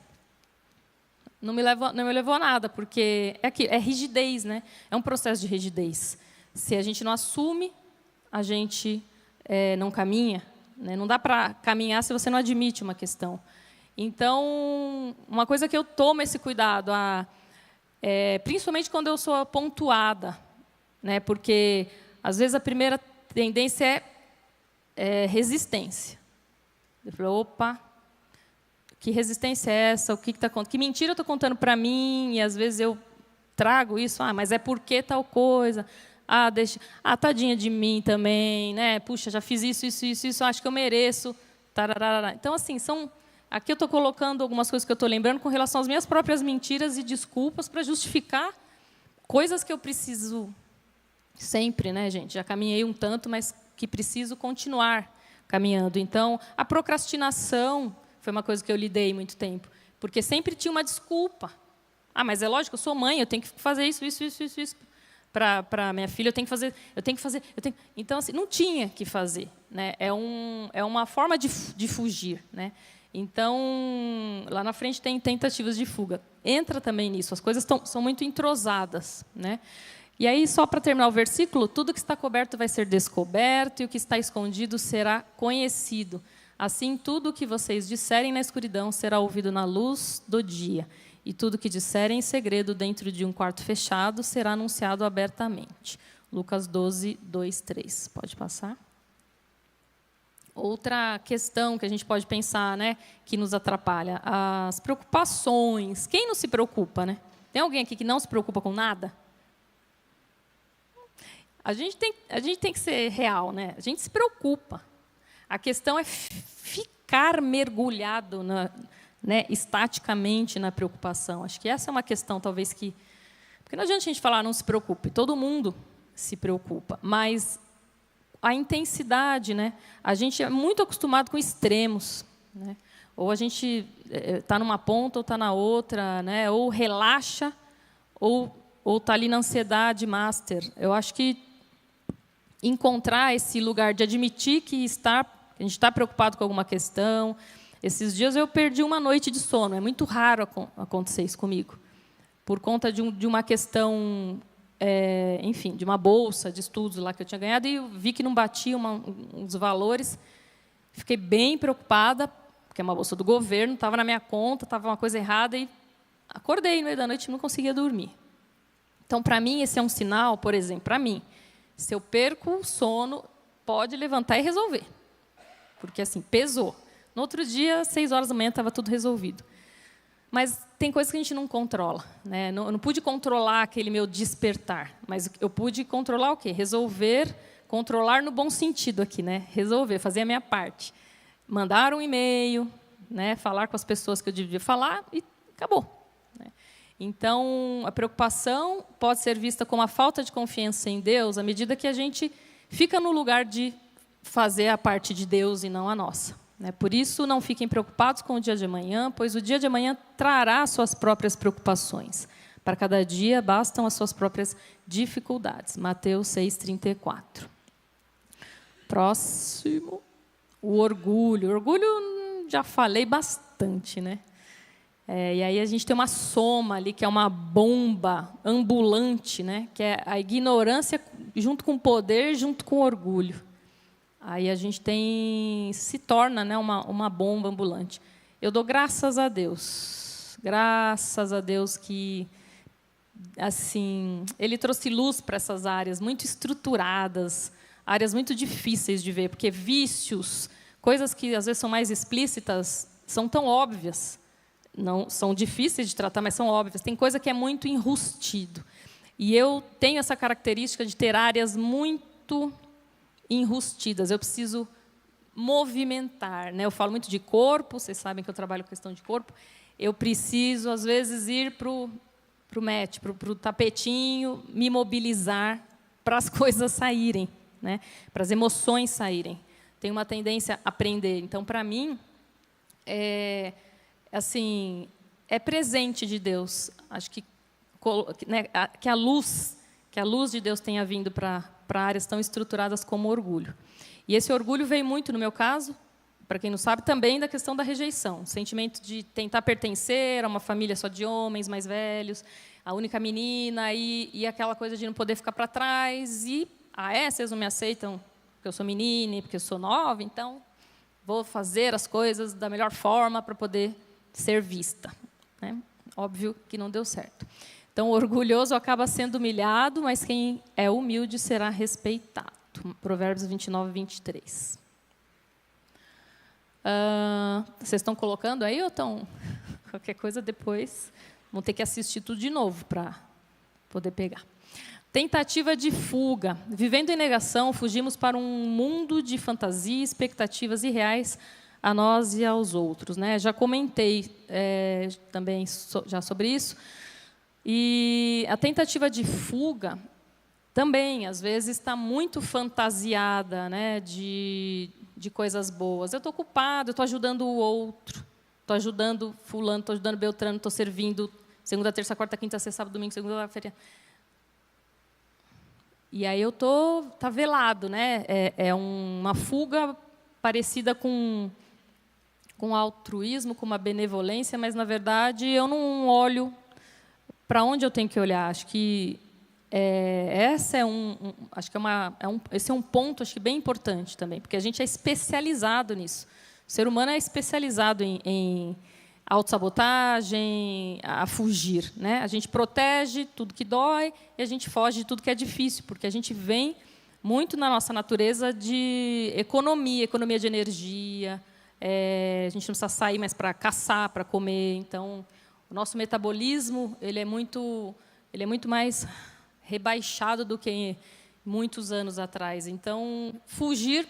não me levou a nada, porque é rigidez. Né? É um processo de rigidez. Se a gente não assume, a gente não caminha. Né? Não dá para caminhar se você não admite uma questão. Então, uma coisa que eu tomo esse cuidado, principalmente quando eu sou pontuada, né? Porque, às vezes, a primeira tendência é resistência. Eu falo, opa, que resistência é essa? O que está acontecendo? Que mentira eu estou contando para mim? E, às vezes, eu trago isso, mas é porque tal coisa. Tadinha de mim também, né? Puxa, já fiz isso, acho que eu mereço. Tararara. Então, assim, aqui eu estou colocando algumas coisas que eu estou lembrando com relação às minhas próprias mentiras e desculpas para justificar coisas que eu preciso sempre, né, gente? Já caminhei um tanto, mas que preciso continuar caminhando. Então, a procrastinação foi uma coisa que eu lidei muito tempo, porque sempre tinha uma desculpa. Mas é lógico, eu sou mãe, eu tenho que fazer isso. Para minha filha, eu tenho que fazer. Então, assim, não tinha que fazer. Né? É uma forma de fugir. Né? Então, lá na frente tem tentativas de fuga. Entra também nisso, as coisas são muito entrosadas. Né? E aí, só para terminar o versículo, tudo que está coberto vai ser descoberto, e o que está escondido será conhecido. Assim, tudo o que vocês disserem na escuridão será ouvido na luz do dia. E tudo que disserem em segredo dentro de um quarto fechado será anunciado abertamente. Lucas 12, 2, 3. Pode passar? Outra questão que a gente pode pensar, né, que nos atrapalha, as preocupações. Quem não se preocupa, né? Tem alguém aqui que não se preocupa com nada? A gente tem que ser real, né? A gente se preocupa. A questão é ficar mergulhado estaticamente na preocupação. Acho que essa é uma questão, talvez, que... Porque não adianta a gente falar, não se preocupe. Todo mundo se preocupa. Mas a intensidade, né? A gente é muito acostumado com extremos, né? Ou a gente está numa ponta ou está na outra, né? Ou relaxa, ou está ali na ansiedade master. Eu acho que encontrar esse lugar de admitir que a gente está preocupado com alguma questão. Esses dias eu perdi uma noite de sono. É muito raro acontecer isso comigo, por conta de uma questão, enfim, de uma bolsa de estudos lá que eu tinha ganhado, e eu vi que não batia uns valores. Fiquei bem preocupada, porque é uma bolsa do governo, estava na minha conta, estava uma coisa errada, e acordei no meio da noite e não conseguia dormir. Então, para mim, esse é um sinal, por exemplo, para mim, se eu perco o sono, pode levantar e resolver. Porque, assim, pesou. No outro dia, 6 horas da manhã, estava tudo resolvido. Mas tem coisas que a gente não controla, né? Eu não pude controlar aquele meu despertar, mas eu pude controlar o quê? Resolver, controlar no bom sentido aqui, né? Resolver, fazer a minha parte. Mandar um e-mail, né? Falar com as pessoas que eu devia falar e acabou. Né? Então, a preocupação pode ser vista como a falta de confiança em Deus à medida que a gente fica no lugar de fazer a parte de Deus e não a nossa. Por isso, não fiquem preocupados com o dia de amanhã, pois o dia de amanhã trará suas próprias preocupações. Para cada dia, bastam as suas próprias dificuldades. Mateus 6,34. Próximo. O orgulho. O orgulho, já falei bastante, né? E aí a gente tem uma soma ali, que é uma bomba ambulante, né? Que é a ignorância junto com o poder, junto com o orgulho. Aí a gente se torna, né, uma bomba ambulante. Eu dou graças a Deus que, assim, Ele trouxe luz para essas áreas muito estruturadas, áreas muito difíceis de ver, porque vícios, coisas que às vezes são mais explícitas, são tão óbvias, não são difíceis de tratar, mas são óbvias. Tem coisa que é muito enrustido. E eu tenho essa característica de ter áreas muito enrustidas. Eu preciso movimentar, né? Eu falo muito de corpo, vocês sabem que eu trabalho com questão de corpo. Eu preciso, às vezes, ir para o mat, para o tapetinho, me mobilizar para as coisas saírem, né? Para as emoções saírem. Tenho uma tendência a aprender. Então, para mim, é presente de Deus. Acho que, né, que a luz de Deus tenha vindo para áreas tão estruturadas como o orgulho. E esse orgulho veio muito, no meu caso, para quem não sabe, também da questão da rejeição. O sentimento de tentar pertencer a uma família só de homens mais velhos, a única menina, e aquela coisa de não poder ficar para trás. E, vocês não me aceitam porque eu sou menina, porque eu sou nova, então vou fazer as coisas da melhor forma para poder ser vista. Né? Óbvio que não deu certo. Então, o orgulhoso acaba sendo humilhado, mas quem é humilde será respeitado. Provérbios 29, 23. Vocês estão colocando aí ou estão... Qualquer coisa depois vão ter que assistir tudo de novo para poder pegar. Tentativa de fuga. Vivendo em negação, fugimos para um mundo de fantasia, expectativas irreais a nós e aos outros. Né? Já comentei também já sobre isso. E a tentativa de fuga também, às vezes, está muito fantasiada, né, de coisas boas. Eu estou ocupado, eu estou ajudando o outro, estou ajudando fulano, estou ajudando Beltrano, estou servindo segunda, terça, quarta, quinta, sexta, sábado, domingo, segunda-feira. E aí eu está velado, né? É uma fuga parecida com altruísmo, com uma benevolência, mas, na verdade, eu não olho para onde eu tenho que olhar. Acho que esse é um ponto, acho que bem importante também, porque a gente é especializado nisso. O ser humano é especializado em autossabotagem, a fugir, né? A gente protege tudo que dói e a gente foge de tudo que é difícil, porque a gente vem muito na nossa natureza de economia de energia. A gente não precisa sair mais para caçar, para comer. Então, o nosso metabolismo ele é muito mais rebaixado do que muitos anos atrás. Então, fugir,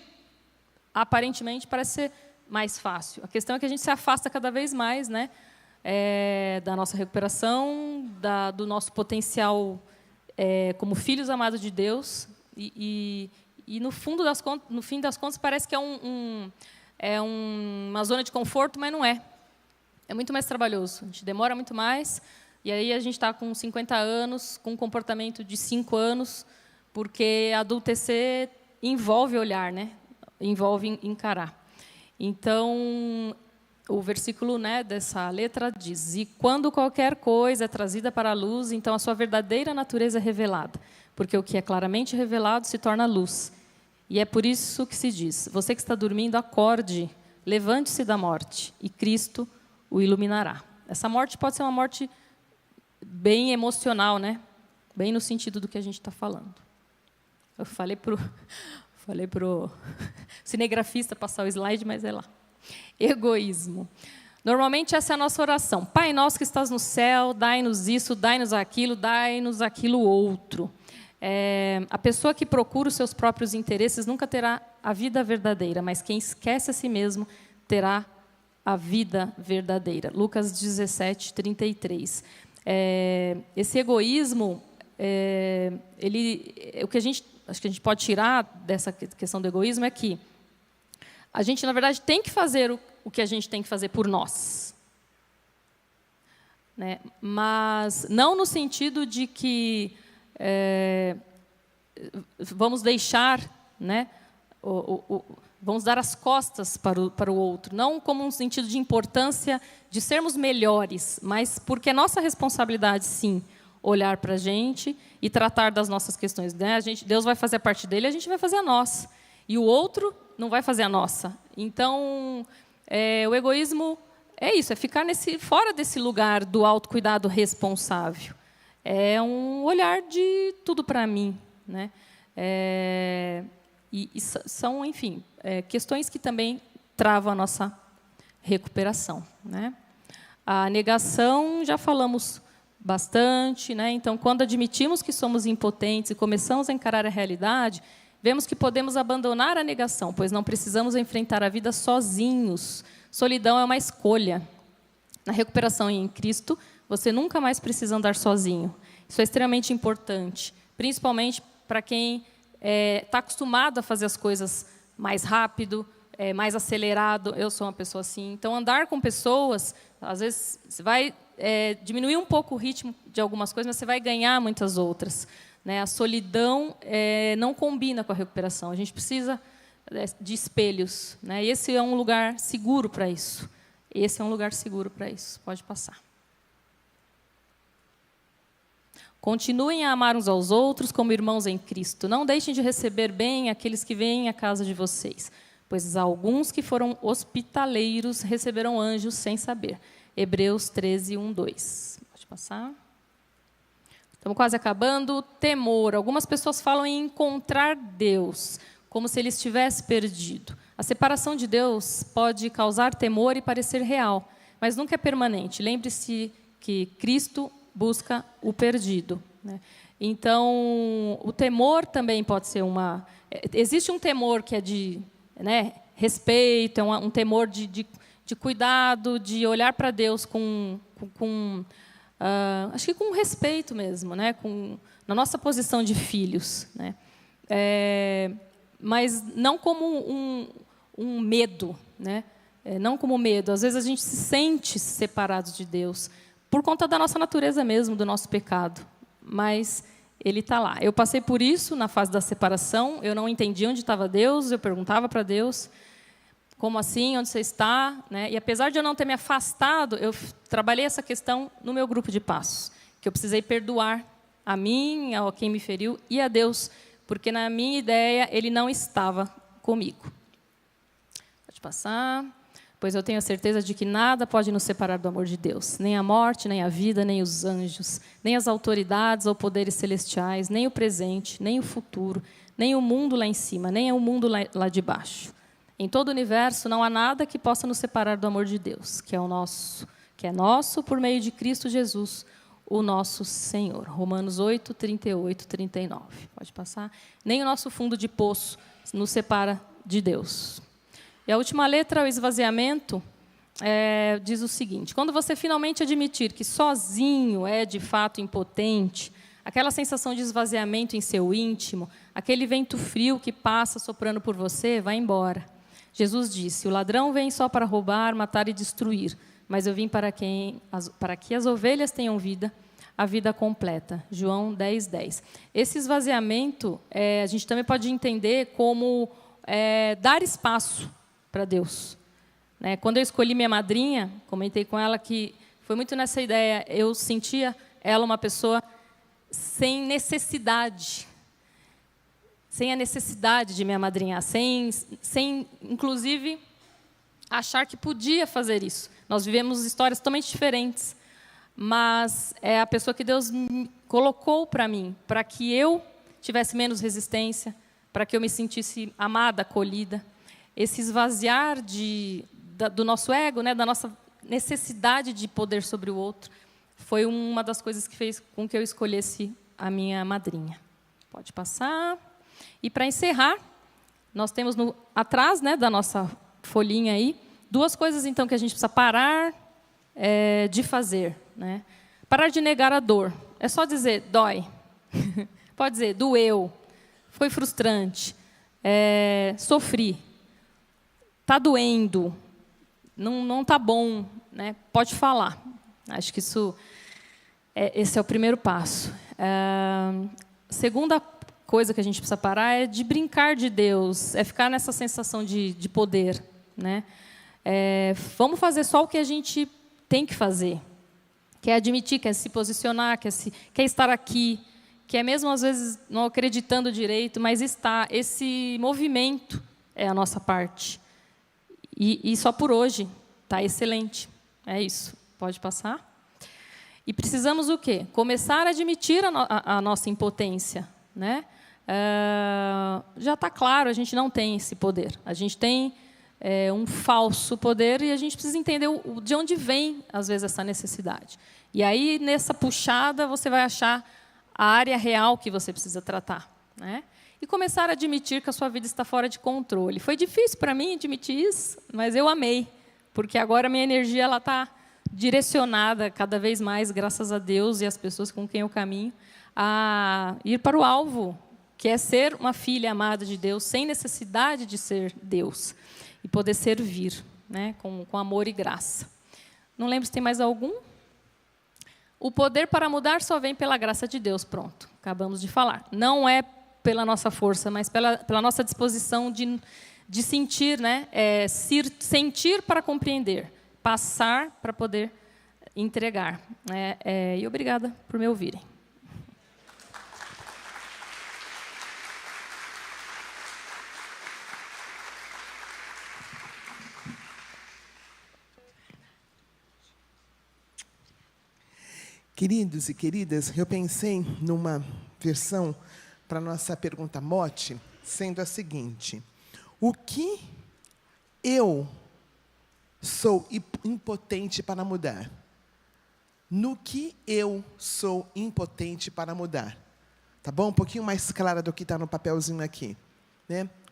aparentemente, parece ser mais fácil. A questão é que a gente se afasta cada vez mais, né, da nossa recuperação, do nosso potencial como filhos amados de Deus. E no fim das contas, parece que é uma zona de conforto, mas não é. É muito mais trabalhoso. A gente demora muito mais. E aí a gente está com 50 anos, com um comportamento de 5 anos, porque adultecer envolve olhar, né? Envolve encarar. Então, o versículo, né, dessa letra diz: e quando qualquer coisa é trazida para a luz, então a sua verdadeira natureza é revelada, porque o que é claramente revelado se torna luz. E é por isso que se diz: você que está dormindo, acorde, levante-se da morte, e Cristo o iluminará. Essa morte pode ser uma morte bem emocional, né? Bem no sentido do que a gente está falando. Eu falei pro cinegrafista passar o slide, mas é lá. Egoísmo. Normalmente essa é a nossa oração. Pai nosso que estás no céu, dai-nos isso, dai-nos aquilo outro. A pessoa que procura os seus próprios interesses nunca terá a vida verdadeira, mas quem esquece a si mesmo terá a vida verdadeira. Lucas 17, 33. Esse egoísmo, o que acho que a gente pode tirar dessa questão do egoísmo é que a gente, na verdade, tem que fazer o que a gente tem que fazer por nós. Né? Mas não no sentido de que vamos deixar, né, vamos dar as costas para o outro, não como um sentido de importância de sermos melhores, mas porque é nossa responsabilidade, sim, olhar para a gente e tratar das nossas questões. Né? Deus vai fazer a parte dele, a gente vai fazer a nossa. E o outro não vai fazer a nossa. Então, o egoísmo é isso, é ficar fora desse lugar do autocuidado responsável. É um olhar de tudo para mim. Né? E são, enfim, questões que também travam a nossa recuperação. Né? A negação, já falamos bastante. Né? Então, quando admitimos que somos impotentes e começamos a encarar a realidade, vemos que podemos abandonar a negação, pois não precisamos enfrentar a vida sozinhos. Solidão é uma escolha. Na recuperação em Cristo, você nunca mais precisa andar sozinho. Isso é extremamente importante, principalmente para quem está acostumado a fazer as coisas mais rápido, mais acelerado. Eu sou uma pessoa assim. Então, andar com pessoas, às vezes, você vai diminuir um pouco o ritmo de algumas coisas, mas você vai ganhar muitas outras. Né? A solidão não combina com a recuperação. A gente precisa de espelhos. Né? E esse é um lugar seguro para isso. Esse é um lugar seguro para isso. Pode passar. Continuem a amar uns aos outros como irmãos em Cristo. Não deixem de receber bem aqueles que vêm à casa de vocês, pois alguns que foram hospitaleiros receberam anjos sem saber. Hebreus 13, 1, 2. Pode passar. Estamos quase acabando. Temor. Algumas pessoas falam em encontrar Deus, como se ele estivesse perdido. A separação de Deus pode causar temor e parecer real, mas nunca é permanente. Lembre-se que Cristo busca o perdido. Né? Então, o temor também pode ser uma... Existe um temor que é de respeito, é um temor de cuidado, de olhar para Deus acho que com respeito mesmo, né? Na nossa posição de filhos. Né? Mas não como um medo. Né? Não como medo. Às vezes a gente se sente separados de Deus, por conta da nossa natureza mesmo, do nosso pecado. Mas ele está lá. Eu passei por isso na fase da separação, eu não entendia onde estava Deus, eu perguntava para Deus, como assim, onde você está? Né? E apesar de eu não ter me afastado, eu trabalhei essa questão no meu grupo de passos, que eu precisei perdoar a mim, a quem me feriu, e a Deus, porque na minha ideia ele não estava comigo. Pode passar. pois eu tenho a certeza de que nada pode nos separar do amor de Deus, nem a morte, nem a vida, nem os anjos, nem as autoridades ou poderes celestiais, nem o presente, nem o futuro, nem o mundo lá em cima, nem o mundo lá de baixo. Em todo o universo não há nada que possa nos separar do amor de Deus, que é nosso por meio de Cristo Jesus, o nosso Senhor. Romanos 8, 38, 39. Pode passar. Nem o nosso fundo de poço nos separa de Deus. E a última letra, o esvaziamento, diz o seguinte: quando você finalmente admitir que sozinho é de fato impotente, aquela sensação de esvaziamento em seu íntimo, aquele vento frio que passa soprando por você, vai embora. Jesus disse: o ladrão vem só para roubar, matar e destruir, mas eu vim para que as ovelhas tenham vida, a vida completa. João 10, 10. Esse esvaziamento, a gente também pode entender como dar espaço para Deus. Quando eu escolhi minha madrinha, comentei com ela que foi muito nessa ideia, eu sentia ela uma pessoa sem necessidade, sem a necessidade de me amadrinhar, sem inclusive, achar que podia fazer isso. Nós vivemos histórias totalmente diferentes, mas é a pessoa que Deus colocou para mim, para que eu tivesse menos resistência, para que eu me sentisse amada, acolhida. Esse esvaziar do nosso ego, da nossa necessidade de poder sobre o outro, foi uma das coisas que fez com que eu escolhesse a minha madrinha. Pode passar. E, para encerrar, nós temos atrás da nossa folhinha aí, 2 coisas, então, que a gente precisa parar de fazer. Parar de negar a dor. É só dizer, dói. Pode dizer, doeu, foi frustrante, sofri, está doendo, não está bom. Pode falar. Acho que esse é o primeiro passo. Segunda coisa que a gente precisa parar é de brincar de Deus, ficar nessa sensação de poder. Vamos fazer só o que a gente tem que fazer. Quer admitir, quer se posicionar, quer estar aqui, quer mesmo às vezes não acreditando direito, mas está. Esse movimento é a nossa parte. E só por hoje está excelente. É isso. Pode passar. E precisamos o quê? Começar a admitir a nossa impotência. Já está claro, a gente não tem esse poder. A gente tem um falso poder e a gente precisa entender de onde vem, às vezes, essa necessidade. E aí, nessa puxada, você vai achar a área real que você precisa tratar. E começar a admitir que a sua vida está fora de controle. Foi difícil para mim admitir isso, mas eu amei, porque agora a minha energia está direcionada cada vez mais, graças a Deus e as pessoas com quem eu caminho, a ir para o alvo, que é ser uma filha amada de Deus, sem necessidade de ser Deus, e poder servir com amor e graça. Não lembro se tem mais algum. O poder para mudar só vem pela graça de Deus. Pronto, acabamos de falar. Não é pela nossa força, mas pela nossa disposição de sentir, sentir para compreender, passar para poder entregar. E obrigada por me ouvirem. Queridos e queridas, eu pensei numa versão para a nossa pergunta mote, sendo a seguinte: o que eu sou impotente para mudar? No que eu sou impotente para mudar? Tá bom? Um pouquinho mais clara do que está no papelzinho aqui.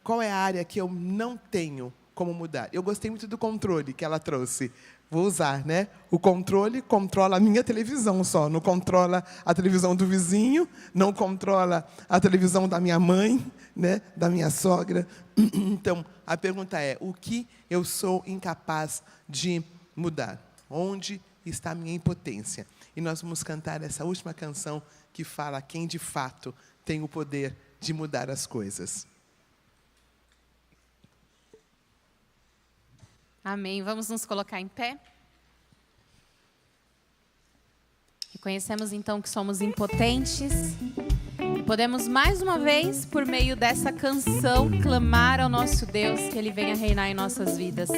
Qual é a área que eu não tenho como mudar? Eu gostei muito do controle que ela trouxe. Vou usar, O controle controla a minha televisão só, não controla a televisão do vizinho, não controla a televisão da minha mãe, da minha sogra. Então, a pergunta é: o que eu sou incapaz de mudar? Onde está a minha impotência? E nós vamos cantar essa última canção que fala quem de fato tem o poder de mudar as coisas. Amém. Vamos nos colocar em pé. Reconhecemos, então, que somos impotentes. Podemos, mais uma vez, por meio dessa canção, clamar ao nosso Deus que Ele venha reinar em nossas vidas.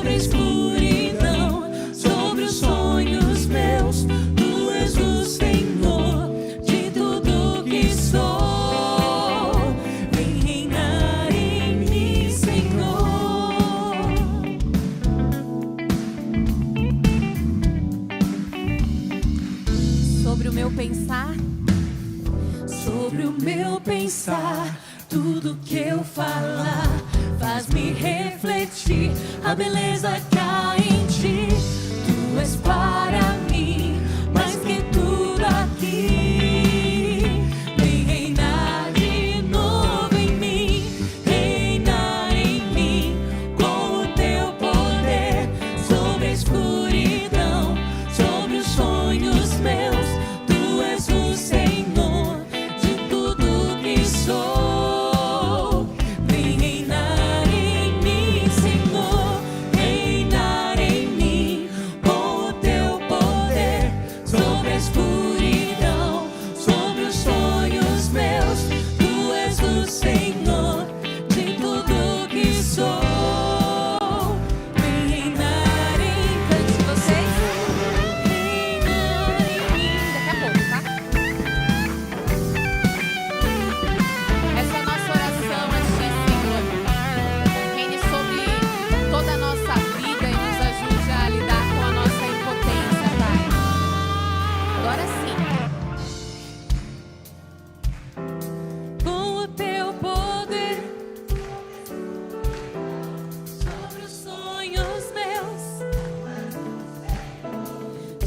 sobre a escuridão, sobre os sonhos meus. Tu és o Senhor de tudo que sou. Vem reinar em mim, Senhor. Sobre o meu pensar, Sobre o meu pensar, tudo que eu falar faz-me refletir a beleza que há em ti. Tu és para mim mais que tudo aqui. Vem reinar de novo em mim, reinar em mim com o teu poder sobre a escuridão, sobre os sonhos meus. Tu és o Senhor de tudo que sou. Vem reinar em mim, Senhor, reinar em mim com o teu poder sobre a escuridão, sobre os sonhos meus. Tu és o Senhor de tudo que sou. Vem reinar em mim, vocês. Reinar em mim. daqui a pouco, tá? Essa é a nossa oração a Ti, Senhor. Reine sobre toda a nossa vida e nos ajude a lidar com a nossa impotência, Pai. Agora sim. Com o teu poder sobre os sonhos meus,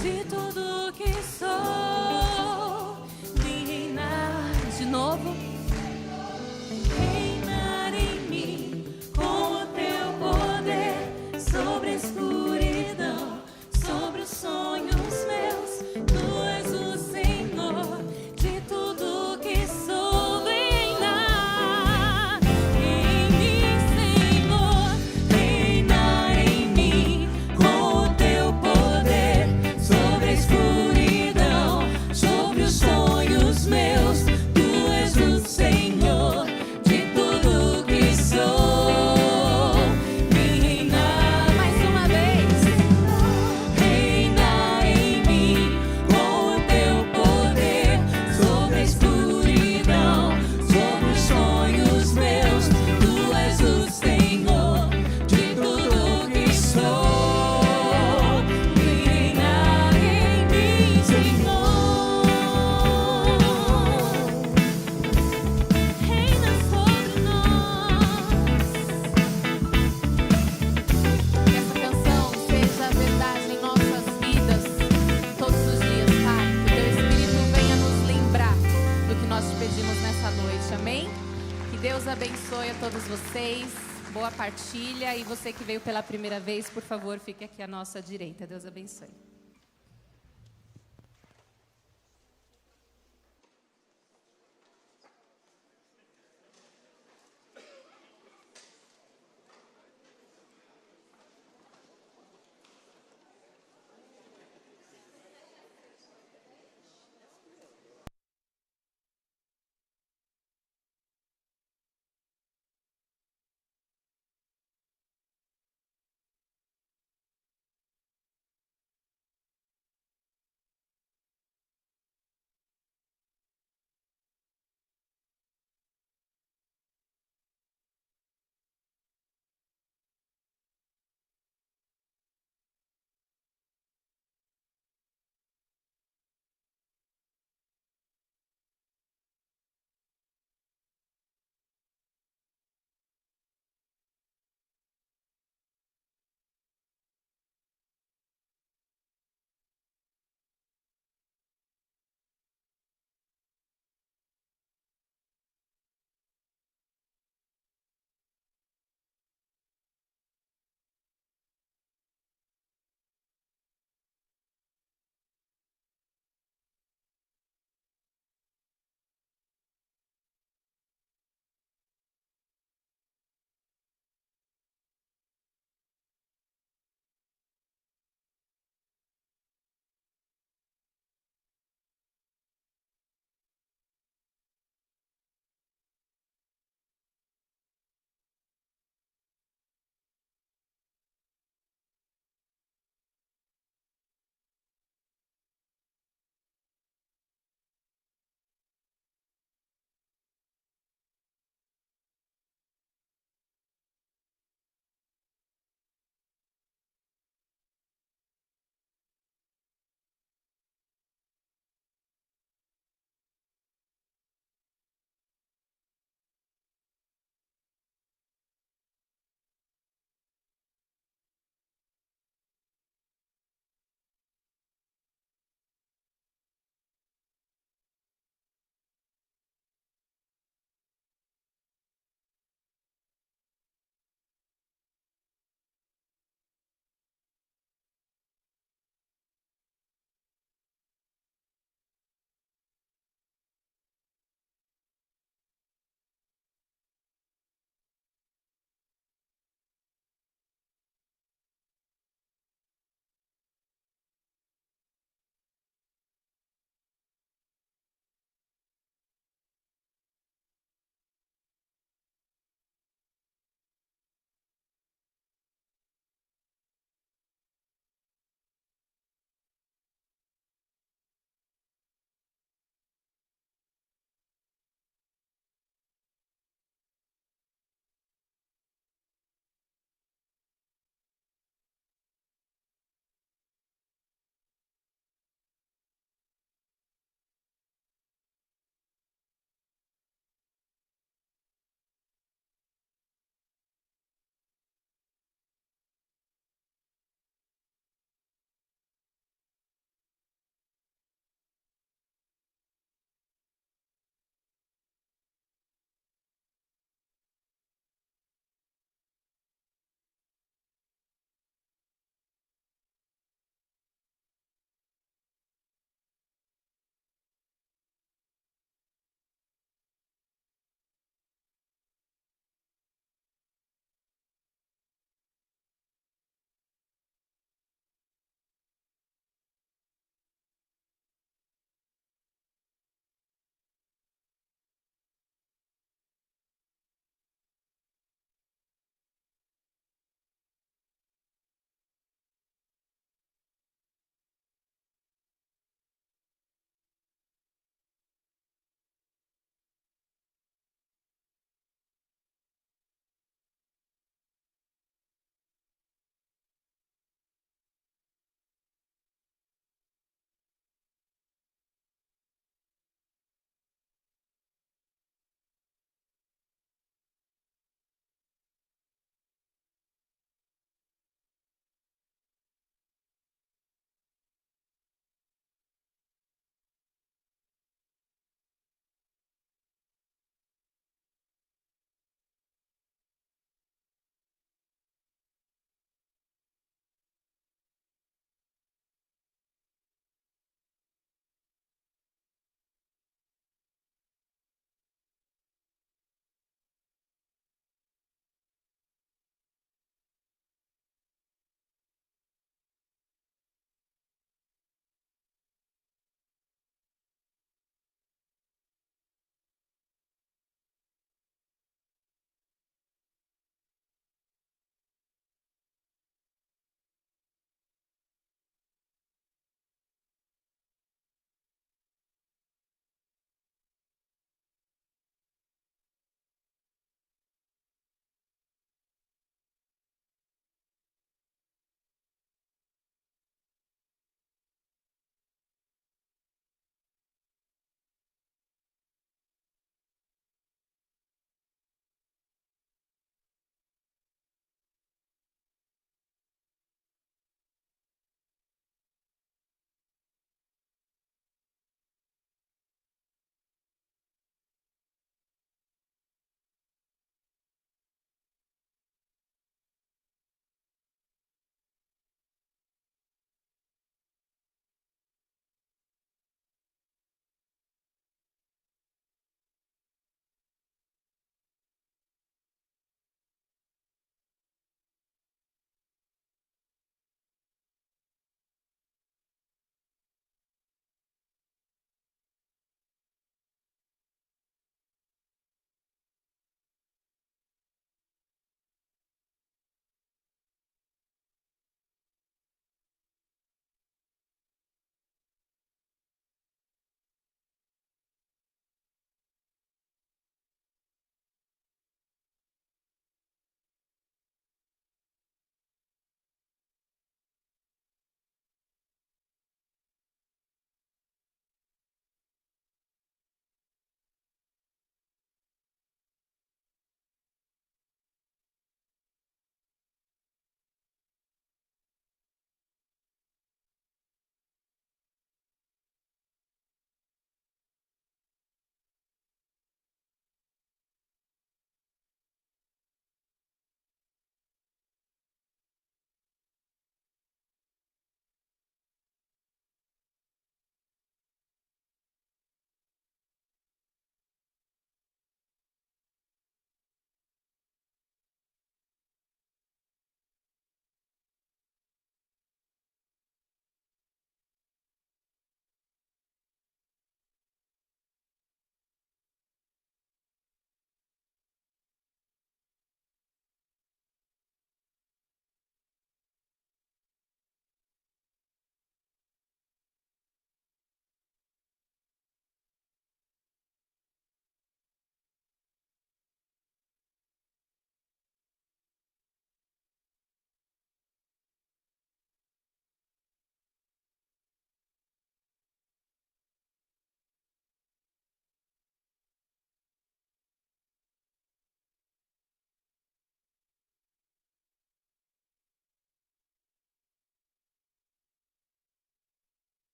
de tudo que sou. Vem reinar De novo. reinar em mim com o teu poder sobre a escuridão, sobre os sonhos meus. Tu és o Senhor de tudo que sou. Vem reinar em mim, Senhor, reinar em mim com o teu poder sobre a escuridão, sobre os sonhos meus. Tu és o Senhor de tudo que sou. Vem reinar mais uma vez, reinar em mim com o teu poder sobre a escuridão, sobre os sonhos meus. Tu és o Senhor de tudo que sou. Vem reinar em mim, Senhor. Reina sobre nós. Que essa canção seja verdade em nossas vidas todos os dias, Pai. Que o Teu Espírito venha nos lembrar do que nós te pedimos nessa noite, amém? Que Deus abençoe a todos vocês. Boa partilha. E você que veio pela primeira vez, por favor, fique aqui à nossa direita. Deus abençoe.